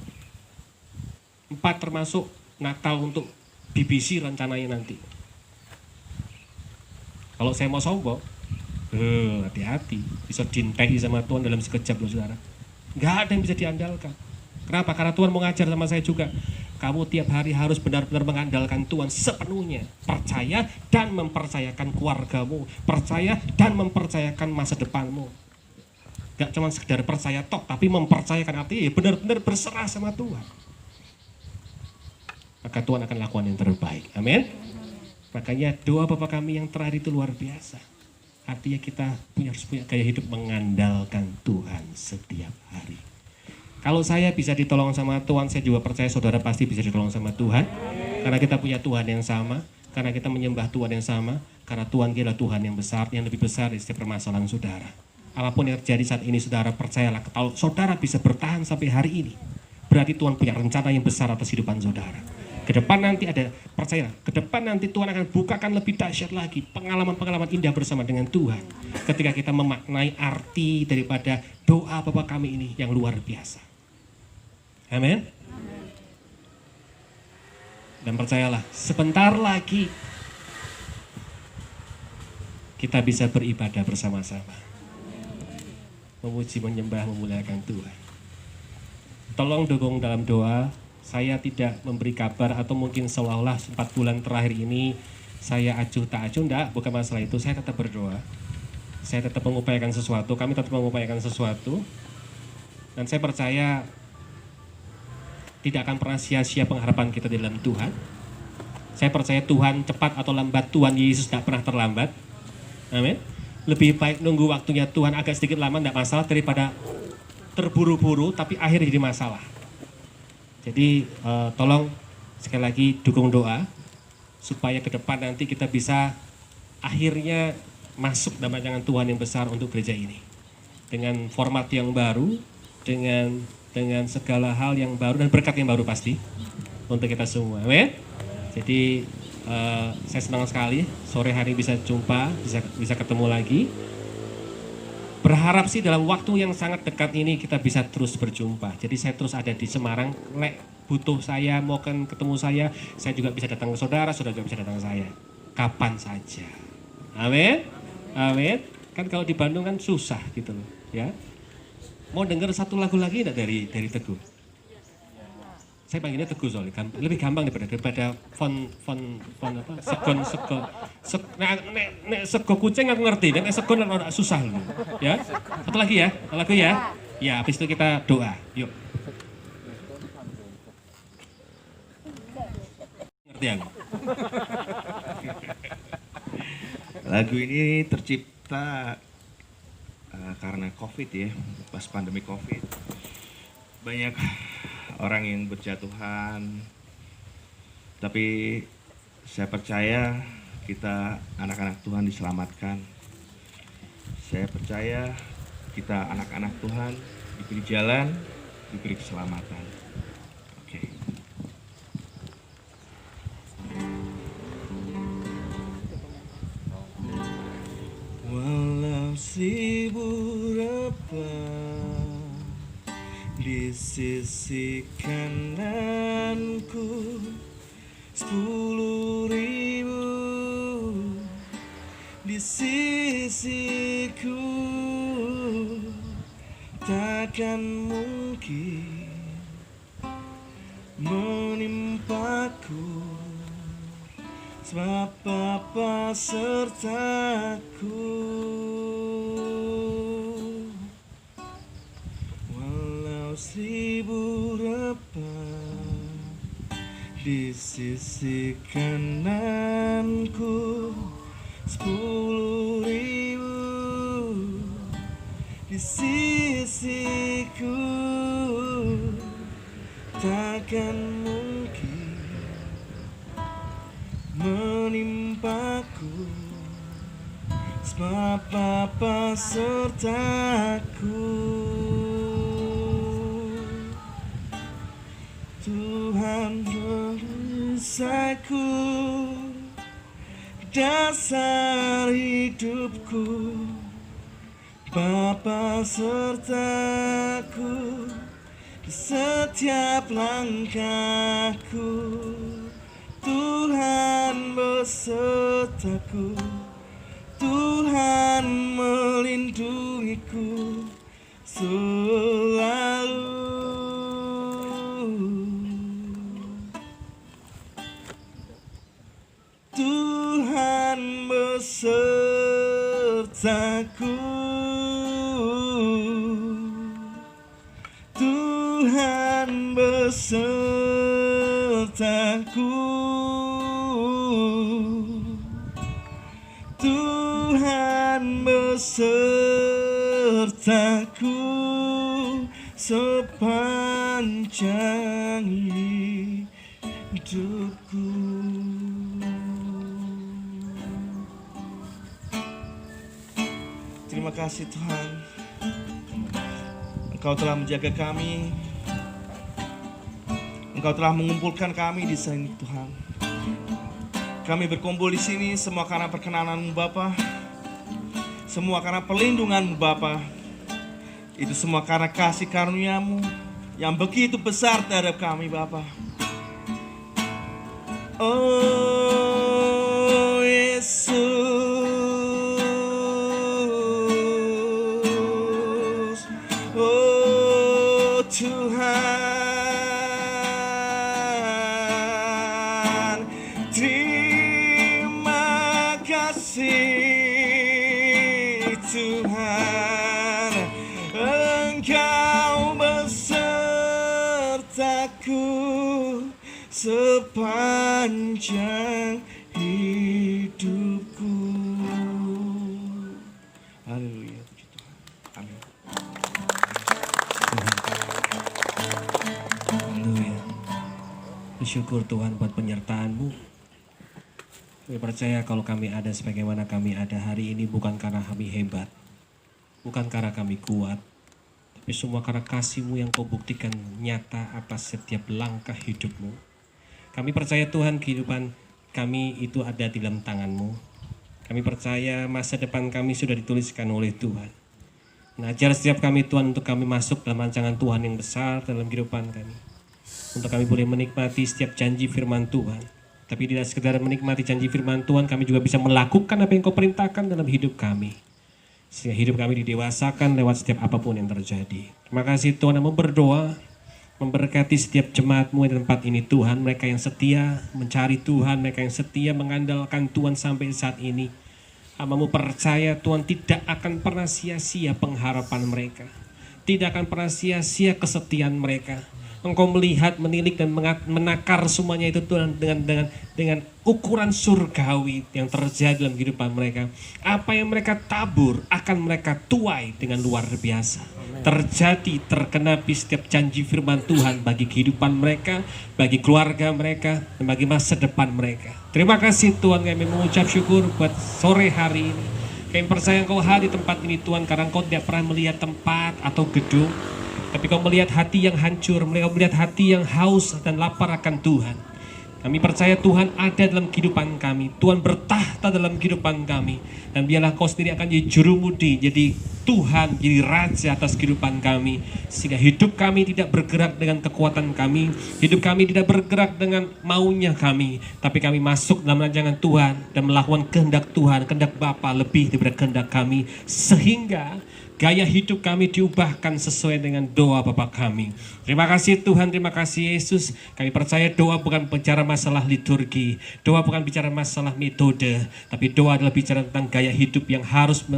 4 termasuk Natal untuk BBC rencananya nanti. Kalau saya mau sombong, hati-hati, bisa dintai sama Tuhan dalam sekejap loh saudara. Nggak ada yang bisa diandalkan. Kenapa? Karena Tuhan mau ngajar sama saya juga. Kamu tiap hari harus benar-benar mengandalkan Tuhan sepenuhnya. Percaya dan mempercayakan keluargamu. Percaya dan mempercayakan masa depanmu. Gak cuma sekedar percaya tok, tapi mempercayakan artinya ya benar-benar berserah sama Tuhan. Maka Tuhan akan lakukan yang terbaik. Amin. Makanya doa Bapa kami yang terakhir itu luar biasa. Artinya kita harus punya gaya hidup mengandalkan Tuhan setiap hari. Kalau saya bisa ditolong sama Tuhan, saya juga percaya saudara pasti bisa ditolong sama Tuhan. Karena kita punya Tuhan yang sama, karena kita menyembah Tuhan yang sama, karena Tuhan adalah Tuhan yang besar, yang lebih besar dari setiap permasalahan saudara. Apapun yang terjadi saat ini saudara percayalah, kalau saudara bisa bertahan sampai hari ini, berarti Tuhan punya rencana yang besar atas kehidupan saudara. Ke depan nanti ada, percayalah, ke depan nanti Tuhan akan bukakan lebih dahsyat lagi pengalaman-pengalaman indah bersama dengan Tuhan. Ketika kita memaknai arti daripada doa Bapa kami ini yang luar biasa. Amin. Dan percayalah, sebentar lagi kita bisa beribadah bersama-sama. Memuji, menyembah, memuliakan Tuhan. Tolong dukung dalam doa. Saya tidak memberi kabar atau mungkin seolah-olah 4 bulan terakhir ini saya acuh tak acuh, enggak, bukan masalah itu. Saya tetap berdoa, saya tetap mengupayakan sesuatu, kami tetap mengupayakan sesuatu. Dan saya percaya tidak akan pernah sia-sia pengharapan kita di dalam Tuhan. Saya percaya Tuhan cepat atau lambat, Tuhan Yesus tidak pernah terlambat. Amin. Lebih baik nunggu waktunya Tuhan agak sedikit lama, tidak masalah, daripada terburu-buru tapi akhirnya jadi masalah. Jadi tolong sekali lagi dukung doa supaya ke depan nanti kita bisa akhirnya masuk dalam rancangan Tuhan yang besar untuk gereja ini. Dengan format yang baru, dengan segala hal yang baru dan berkat yang baru pasti untuk kita semua. Amin. Jadi saya senang sekali sore hari bisa jumpa, bisa ketemu lagi. Berharap sih dalam waktu yang sangat dekat ini kita bisa terus berjumpa. Jadi saya terus ada di Semarang. Lek butuh saya, mau ketemu saya juga bisa datang ke saudara juga bisa datang ke saya. Kapan saja. Amin. Amin. Kan kalau di Bandung kan susah gitu loh, ya. Mau dengar satu lagu lagi enggak dari Teguh? Saya panggilnya Teguh soalnya, lebih gampang daripada font apa? Sego kucing aku ngerti, dan segon agak susah loh. Ya. Satu lagi ya, lagu ya. Ya, habis itu kita doa. Yuk. Ngerti aku? Lagu ini tercipta karena COVID ya, pas pandemi COVID. Banyak orang yang berjatuhan, tapi saya percaya kita anak-anak Tuhan diselamatkan. Saya percaya kita anak-anak Tuhan diberi jalan, diberi keselamatan. Oke. Walau sibuk apa di sisi kananku, 10.000 di sisiku, takkan mungkin menimpaku, sebab Bapa sertaku. Walau 1000 repat di sisi kananku, 10.000 di sisiku, takkan mungkin menimpaku, sebab Bapa sertaku. Tuhan perisaiku, dasar hidupku, Bapa sertaku di setiap langkahku. Tuhan besertaku, Tuhan melindungiku selalu. Tuhan besertaku, Tuhan besertaku, Tuhan besertaku sepanjang hidupku. Terima kasih Tuhan, Engkau telah menjaga kami, Engkau telah mengumpulkan kami di sini Tuhan. Kami berkumpul di sini semua karena perkenanan-Mu Bapa. Semua karena perlindungan-Mu Bapa. Itu semua karena kasih karunia-Mu yang begitu besar terhadap kami Bapa. Oh Yesus, oh Tuhan, terima kasih Tuhan, Engkau besertaku sepanjang hidupku. Haleluya, puji Tuhan. Amin. Haleluya. Bersyukur Tuhan buat penyertaan-Mu. Kami percaya kalau kami ada sebagaimana kami ada hari ini bukan karena kami hebat, bukan karena kami kuat, tapi semua karena kasih-Mu yang Kau buktikan nyata atas setiap langkah hidup-Mu. Kami percaya Tuhan kehidupan kami itu ada di dalam tangan-Mu. Kami percaya masa depan kami sudah dituliskan oleh Tuhan. Mengajar setiap kami Tuhan untuk kami masuk dalam rancangan Tuhan yang besar dalam kehidupan kami. Untuk kami boleh menikmati setiap janji firman Tuhan. Tapi tidak sekedar menikmati janji firman Tuhan, kami juga bisa melakukan apa yang Kau perintahkan dalam hidup kami. Sehingga hidup kami didewasakan lewat setiap apapun yang terjadi. Terima kasih Tuhan, yang berdoa memberkati setiap jemaat-Mu di tempat ini Tuhan. Mereka yang setia mencari Tuhan, mereka yang setia mengandalkan Tuhan sampai saat ini. Hamba-Mu percaya Tuhan tidak akan pernah sia-sia pengharapan mereka. Tidak akan pernah sia-sia kesetiaan mereka. Engkau melihat, menilik dan menakar semuanya itu Tuhan dengan ukuran surgawi yang terjadi dalam kehidupan mereka. Apa yang mereka tabur akan mereka tuai dengan luar biasa. Terjadi, tergenapi setiap janji firman Tuhan bagi kehidupan mereka, bagi keluarga mereka, dan bagi masa depan mereka. Terima kasih Tuhan, kami mengucap syukur buat sore hari ini. Kami percaya Engkau hadir di tempat ini Tuhan, karena Engkau tidak pernah melihat tempat atau gedung, tapi Kau melihat hati yang hancur, Kau melihat hati yang haus dan lapar akan Tuhan. Kami percaya Tuhan ada dalam kehidupan kami, Tuhan bertahta dalam kehidupan kami, dan biarlah Kau sendiri akan jadi jurumudi, jadi Tuhan, jadi Raja atas kehidupan kami, sehingga hidup kami tidak bergerak dengan kekuatan kami, hidup kami tidak bergerak dengan maunya kami, tapi kami masuk dalam rancangan Tuhan dan melakukan kehendak Tuhan, kehendak Bapa lebih daripada kehendak kami, sehingga gaya hidup kami diubahkan sesuai dengan doa Bapa kami. Terima kasih Tuhan, terima kasih Yesus. Kami percaya doa bukan bicara masalah liturgi, doa bukan bicara masalah metode, tapi doa adalah bicara tentang gaya hidup yang harus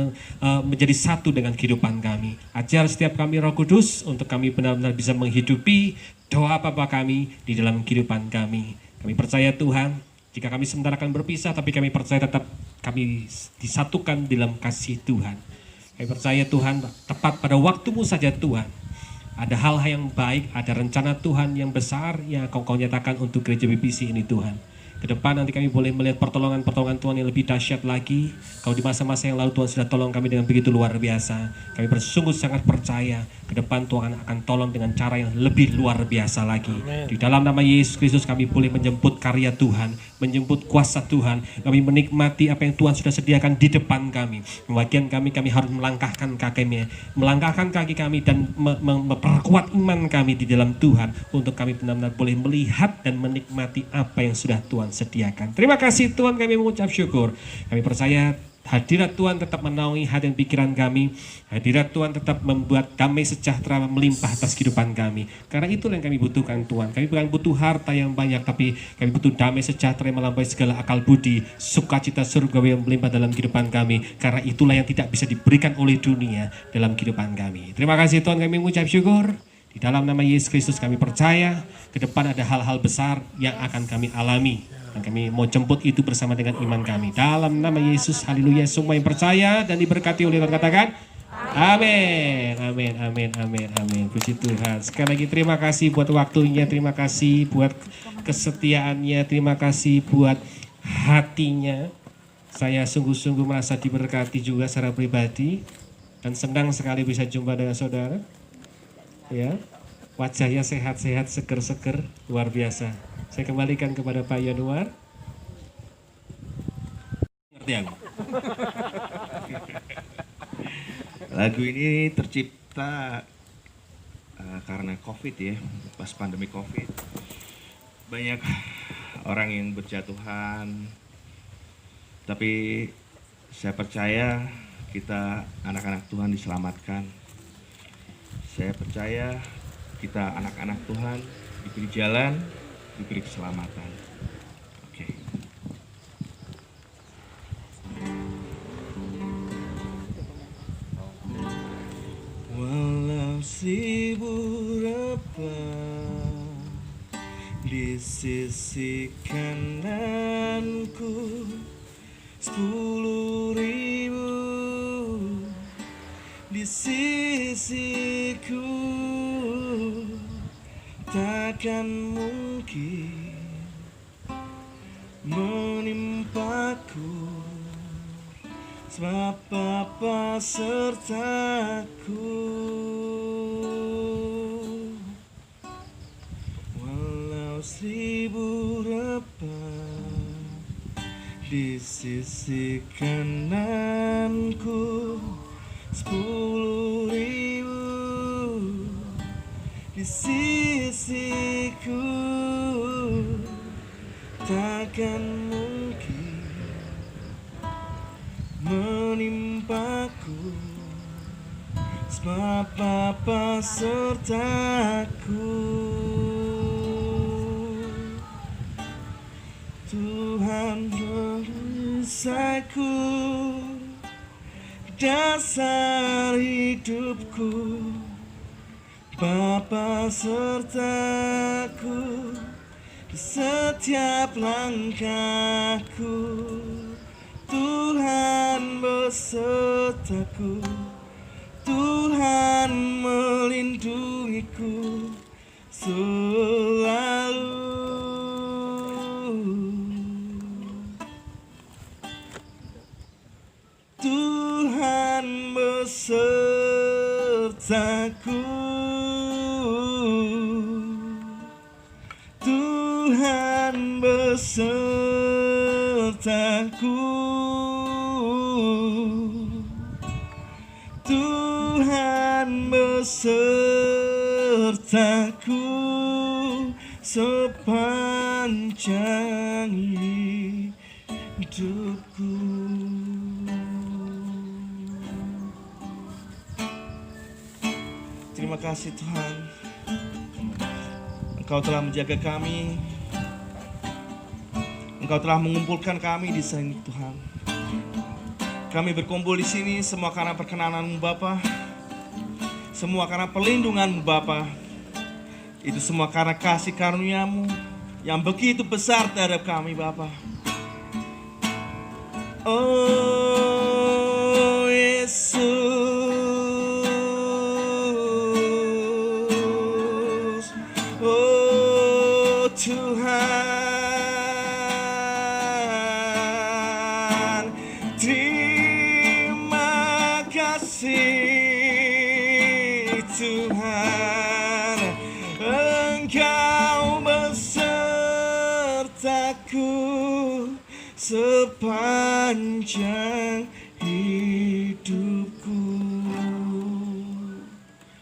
menjadi satu dengan kehidupan kami. Ajar setiap kami Roh Kudus untuk kami benar-benar bisa menghidupi doa Bapa kami di dalam kehidupan kami. Kami percaya Tuhan, jika kami sebentar akan berpisah, tapi kami percaya tetap kami disatukan dalam kasih Tuhan. Kami percaya Tuhan, tepat pada waktu-Mu saja Tuhan, ada hal-hal yang baik, ada rencana Tuhan yang besar yang Kau nyatakan untuk gereja BBC ini Tuhan. Ke depan nanti kami boleh melihat pertolongan-pertolongan Tuhan yang lebih dahsyat lagi. Kau di masa-masa yang lalu Tuhan sudah tolong kami dengan begitu luar biasa. Kami bersungguh sangat percaya ke depan Tuhan akan tolong dengan cara yang lebih luar biasa lagi. Amen. Di dalam nama Yesus Kristus kami boleh menjemput karya Tuhan, menjemput kuasa Tuhan. Kami menikmati apa yang Tuhan sudah sediakan di depan kami. Bagian kami harus melangkahkan kaki kami dan memperkuat iman kami di dalam Tuhan, untuk kami benar-benar boleh melihat dan menikmati apa yang sudah Tuhan sediakan. Terima kasih Tuhan, kami mengucap syukur. Kami percaya hadirat Tuhan tetap menaungi hati dan pikiran kami. Hadirat Tuhan tetap membuat damai sejahtera melimpah atas kehidupan kami. Karena itulah yang kami butuhkan Tuhan. Kami bukan butuh harta yang banyak, tapi kami butuh damai sejahtera yang melampaui segala akal budi, sukacita surgawi yang melimpah dalam kehidupan kami. Karena itulah yang tidak bisa diberikan oleh dunia dalam kehidupan kami. Terima kasih Tuhan, kami mengucap syukur. Di dalam nama Yesus Kristus kami percaya ke depan ada hal-hal besar yang akan kami alami. Dan kami mau jemput itu bersama dengan iman kami. Dalam nama Yesus, haleluya. Semua yang percaya dan diberkati oleh Tuhan katakan, amin, amin, amin, amin, amin. Puji Tuhan. Sekali lagi terima kasih buat waktunya, terima kasih buat kesetiaannya, terima kasih buat hatinya. Saya sungguh-sungguh merasa diberkati juga secara pribadi. Dan senang sekali bisa jumpa dengan saudara. Ya, Wajahnya sehat-sehat, seger-seger, luar biasa. Saya kembalikan kepada Pak Yanuar. Ngerti aku? Lagu ini tercipta karena COVID ya, pas pandemi COVID. Banyak orang yang berjatuhan, tapi saya percaya kita anak-anak Tuhan diselamatkan. Saya percaya kita anak-anak Tuhan diberi jalan, diberi keselamatan. Oke. Walau sibuk apa di sisi kananku, 10.000 di sisiku, takkan mungkin menimpaku, sebab Bapa sertaku. Walau 1000 repah di sisi kananku, 10.000 di sisiku, takkan mungkin menimpaku, sebab Bapa sertaku. Tuhan perisaiku, dasar hidupku, Bapa sertaku di setiap langkahku. Tuhan besertaku, Tuhan melindungiku selalu. Tuhan besertaku, Tuhan besertaku, Tuhan besertaku sepanjang hidupku. Terima kasih Tuhan, Engkau telah menjaga kami, Engkau telah mengumpulkan kami di sini Tuhan. Kami berkumpul di sini semua karena perkenanan-Mu Bapa, semua karena perlindungan-Mu Bapa. Itu semua karena kasih karunia-Mu yang begitu besar terhadap kami Bapa. Oh Yesus, oh Tuhan, terima kasih Tuhan, Engkau besertaku sepanjang hidupku.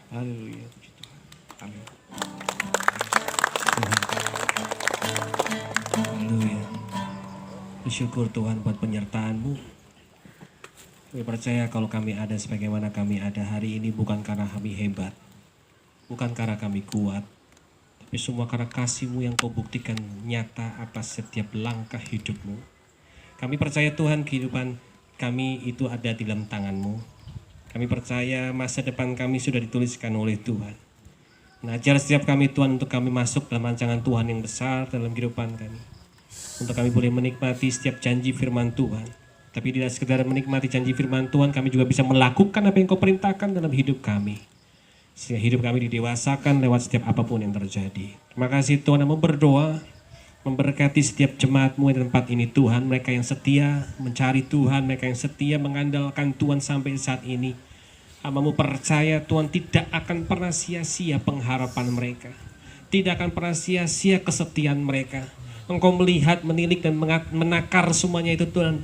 Haleluya, puji Tuhan. Amin. Haleluya. Bersyukur Tuhan buat penyertaan-Mu. Kami percaya kalau kami ada sebagaimana kami ada hari ini bukan karena kami hebat, bukan karena kami kuat, tapi semua karena kasih-Mu yang Kau buktikan nyata atas setiap langkah hidup-Mu. Kami percaya Tuhan kehidupan kami itu ada di dalam tangan-Mu. Kami percaya masa depan kami sudah dituliskan oleh Tuhan. Mengajar setiap kami Tuhan untuk kami masuk dalam rancangan Tuhan yang besar dalam kehidupan kami. Untuk kami boleh menikmati setiap janji firman Tuhan. Tapi tidak sekedar menikmati janji firman Tuhan, kami juga bisa melakukan apa yang Kau perintahkan dalam hidup kami. Sehingga hidup kami didewasakan lewat setiap apapun yang terjadi. Terima kasih Tuhan, kami berdoa, memberkati setiap jemaat-Mu di tempat ini Tuhan. Mereka yang setia mencari Tuhan, mereka yang setia mengandalkan Tuhan sampai saat ini. Hambamu percaya Tuhan tidak akan pernah sia-sia pengharapan mereka. Tidak akan pernah sia-sia kesetiaan mereka. Engkau melihat, menilik dan menakar semuanya itu Tuhan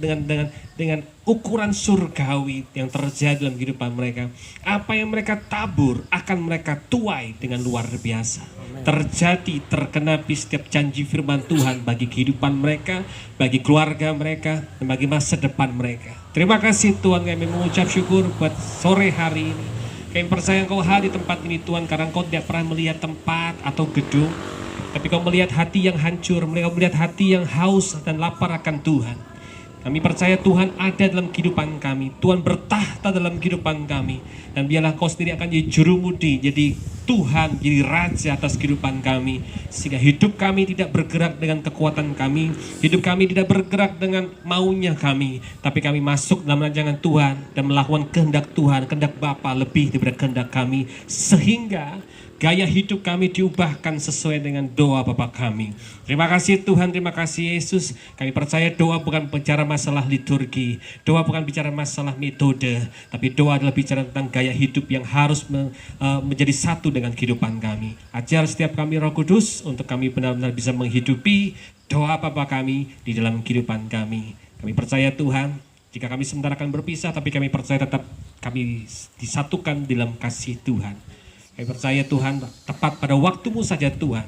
dengan ukuran surgawi yang terjadi dalam kehidupan mereka. Apa yang mereka tabur akan mereka tuai dengan luar biasa. Terjadi, tergenapi setiap janji firman Tuhan bagi kehidupan mereka, bagi keluarga mereka, dan bagi masa depan mereka. Terima kasih Tuhan, kami mengucap syukur buat sore hari ini. Kami percaya Engkau hadir di tempat ini Tuhan, karena Engkau tidak pernah melihat tempat atau gedung, tapi Kau melihat hati yang hancur, melihat hati yang haus dan lapar akan Tuhan. Kami percaya Tuhan ada dalam kehidupan kami. Tuhan bertahta dalam kehidupan kami. Dan biarlah Kau sendiri akan jadi jurumudi, jadi Tuhan, jadi Raja atas kehidupan kami. Sehingga hidup kami tidak bergerak dengan kekuatan kami. Hidup kami tidak bergerak dengan maunya kami. Tapi kami masuk dalam rancangan Tuhan dan melakukan kehendak Tuhan, kehendak Bapa lebih daripada kehendak kami. Sehingga gaya hidup kami diubahkan sesuai dengan doa Bapa kami. Terima kasih Tuhan, terima kasih Yesus. Kami percaya doa bukan bicara masalah liturgi, doa bukan bicara masalah metode, tapi doa adalah bicara tentang gaya hidup yang harus menjadi satu dengan kehidupan kami. Ajar setiap kami Roh Kudus untuk kami benar-benar bisa menghidupi doa Bapa kami di dalam kehidupan kami. Kami percaya Tuhan, jika kami sebentar akan berpisah, tapi kami percaya tetap kami disatukan dalam kasih Tuhan. Kami percaya Tuhan, tepat pada waktumu saja Tuhan.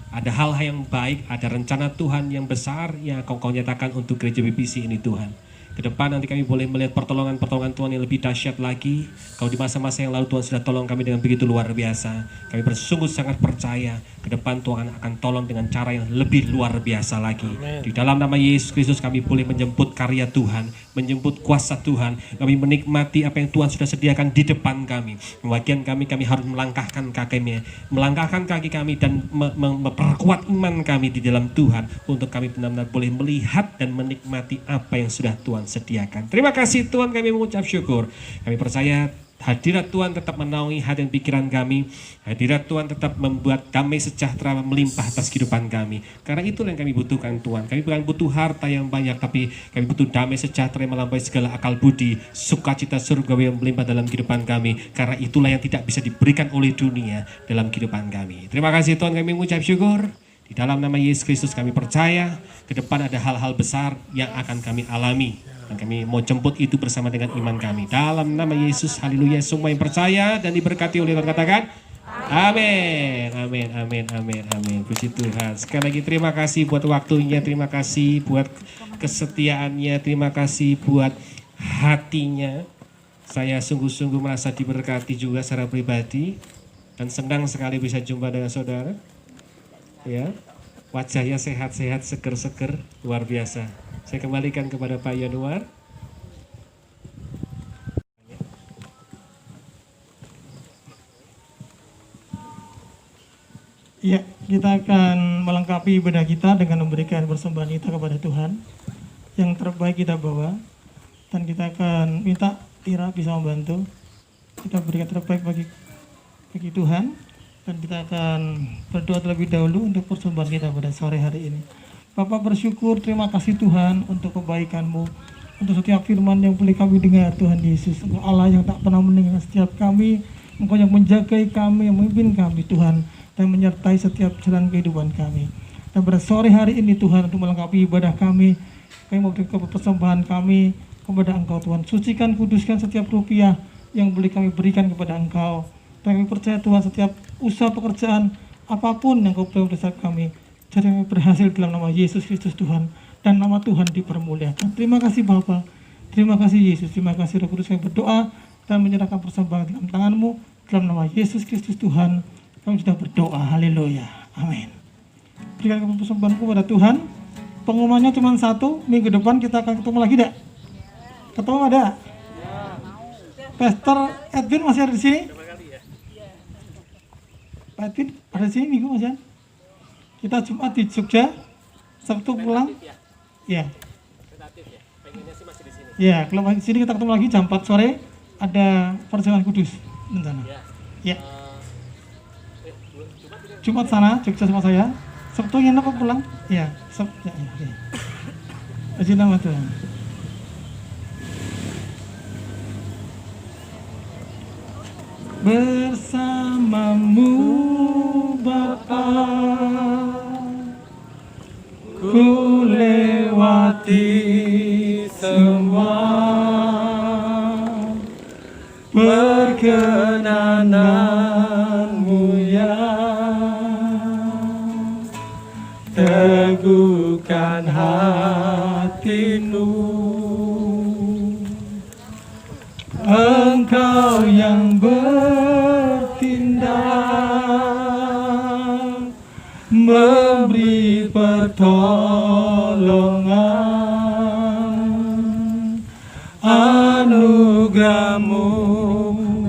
Ada hal-hal yang baik, ada rencana Tuhan yang besar yang Kau nyatakan untuk gereja BPC ini Tuhan. Ke depan nanti kami boleh melihat pertolongan-pertolongan Tuhan yang lebih dahsyat lagi. Kau di masa-masa yang lalu Tuhan sudah tolong kami dengan begitu luar biasa. Kami bersungguh sangat percaya ke depan Tuhan akan tolong dengan cara yang lebih luar biasa lagi. Amen. Di dalam nama Yesus Kristus kami boleh menjemput karya Tuhan, menjemput kuasa Tuhan. Kami menikmati apa yang Tuhan sudah sediakan di depan kami. Bagian kami harus melangkahkan kaki kami dan memperkuat iman kami di dalam Tuhan untuk kami benar-benar boleh melihat dan menikmati apa yang sudah Tuhan sediakan. Terima kasih Tuhan, kami mengucap syukur. Kami percaya hadirat Tuhan tetap menaungi hati dan pikiran kami. Hadirat Tuhan tetap membuat damai sejahtera melimpah atas kehidupan kami. Karena itulah yang kami butuhkan Tuhan. Kami bukan butuh harta yang banyak, tapi kami butuh damai sejahtera yang melampaui segala akal budi, sukacita surgawi yang melimpah dalam kehidupan kami. Karena itulah yang tidak bisa diberikan oleh dunia dalam kehidupan kami. Terima kasih Tuhan, kami mengucap syukur. Di dalam nama Yesus Kristus kami percaya ke depan ada hal-hal besar yang akan kami alami. Dan kami mau jemput itu bersama dengan iman kami. Dalam nama Yesus, haleluya. Semua yang percaya dan diberkati oleh Tuhan katakan, amin, amin, amin, amin, amin. Puji Tuhan. Sekali lagi terima kasih buat waktunya, terima kasih buat kesetiaannya, terima kasih buat hatinya. Saya sungguh-sungguh merasa diberkati juga secara pribadi. Dan senang sekali bisa jumpa dengan saudara. Ya, wajahnya sehat-sehat, seger-seger, luar biasa. Saya kembalikan kepada Pak Yanuar. Ya, kita akan melengkapi ibadah kita dengan memberikan persembahan kita kepada Tuhan. Yang terbaik kita bawa, dan kita akan minta Tira bisa membantu. Kita berikan terbaik bagi Tuhan, dan kita akan berdoa terlebih dahulu untuk persembahan kita pada sore hari ini. Bapak bersyukur, terima kasih Tuhan untuk kebaikan-Mu, untuk setiap firman yang boleh kami dengar Tuhan Yesus. Engkau Allah yang tak pernah meninggalkan setiap kami, Engkau yang menjagai kami, yang memimpin kami Tuhan, dan menyertai setiap jalan kehidupan kami. Dan pada sore hari ini Tuhan, untuk melengkapi ibadah kami memberikan persembahan kami kepada Engkau Tuhan. Sucikan, kuduskan setiap rupiah yang boleh kami berikan kepada Engkau. Dan kami percaya Tuhan, setiap usaha pekerjaan apapun yang Kau beri pada kami, jadi kami berhasil dalam nama Yesus Kristus Tuhan, dan nama Tuhan dipermuliakan. Terima kasih Bapa, terima kasih Yesus, terima kasih Roh Kudus. Kami berdoa dan menyerahkan persembahan dalam tangan-Mu, dalam nama Yesus Kristus Tuhan kami sudah berdoa. Haleluya, amin. Berikan persembahanku kepada Tuhan. Pengumumannya cuma satu, minggu depan kita akan ketemu lagi tidak? Ketemu ada? Pastor Edwin masih ada di sini? Pak Edwin ada di sini minggu masih? Kita Jumat di Jogja, Sabtu pulang. Ya. Ya, kalau di sini kita ketemu lagi jam 4 sore, ada perjamuan kudus rencana. Ya. Jumat sana, Jogja sama saya. Sabtu yang apa pulang? Ya, Sabtu. Ya. Puji nama Tuhan. bersamamu Bapa. Ku lewati semua perkenananmu ya, teguhkan hatimu. Engkau yang bertindak, memberi pertolongan, anugerahmu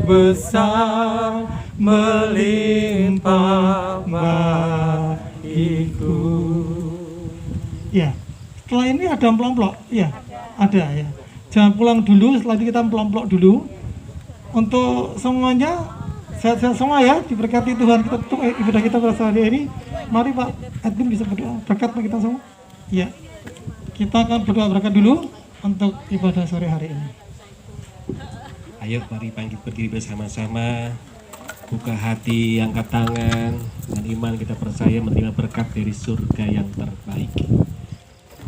besar melimpah bagiku. Ya, setelah ini ada amplop-amplop, ya, ada ya. Jangan pulang dulu, setelah itu kita amplop-amplop dulu. Untuk semuanya, sehat-sehat semua ya, diberkati Tuhan. Kita tutup ibadah kita pada hari ini. Mari Pak Edwin bisa berdoa, berkat bagi kita semua. Ya, kita akan berdoa berkat dulu untuk ibadah sore hari ini. Ayo mari berdiri bersama-sama, buka hati, angkat tangan, dengan iman kita percaya menerima berkat dari surga yang terbaik.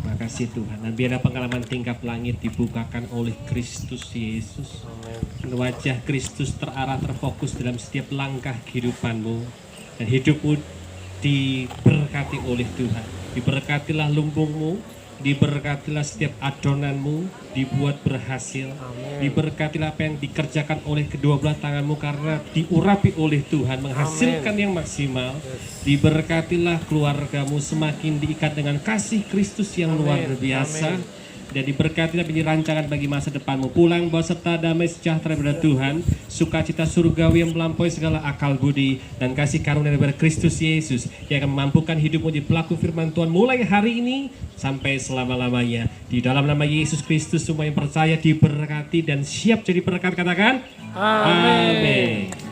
Terima kasih Tuhan. Dan biarlah pengalaman tingkap langit dibukakan oleh Kristus Yesus. Wajah Kristus terarah, terfokus dalam setiap langkah kehidupanmu, dan hidupmu diberkati oleh Tuhan. Diberkatilah lumbungmu, diberkatilah setiap adonanmu, dibuat berhasil. Diberkatilah apa yang dikerjakan oleh kedua belah tanganmu karena diurapi oleh Tuhan, menghasilkan yang maksimal. Diberkatilah keluargamu semakin diikat dengan kasih Kristus yang luar biasa. Dan diberkatilah menjadi rancangan bagi masa depanmu. Pulang bawa serta damai sejahtera daripada Tuhan, sukacita surgawi yang melampaui segala akal budi, dan kasih karunia daripada Kristus Yesus yang akan memampukan hidupmu jadi pelaku firman Tuhan mulai hari ini sampai selama-lamanya. Di dalam nama Yesus Kristus semua yang percaya diberkati dan siap jadi berkat, katakan amin.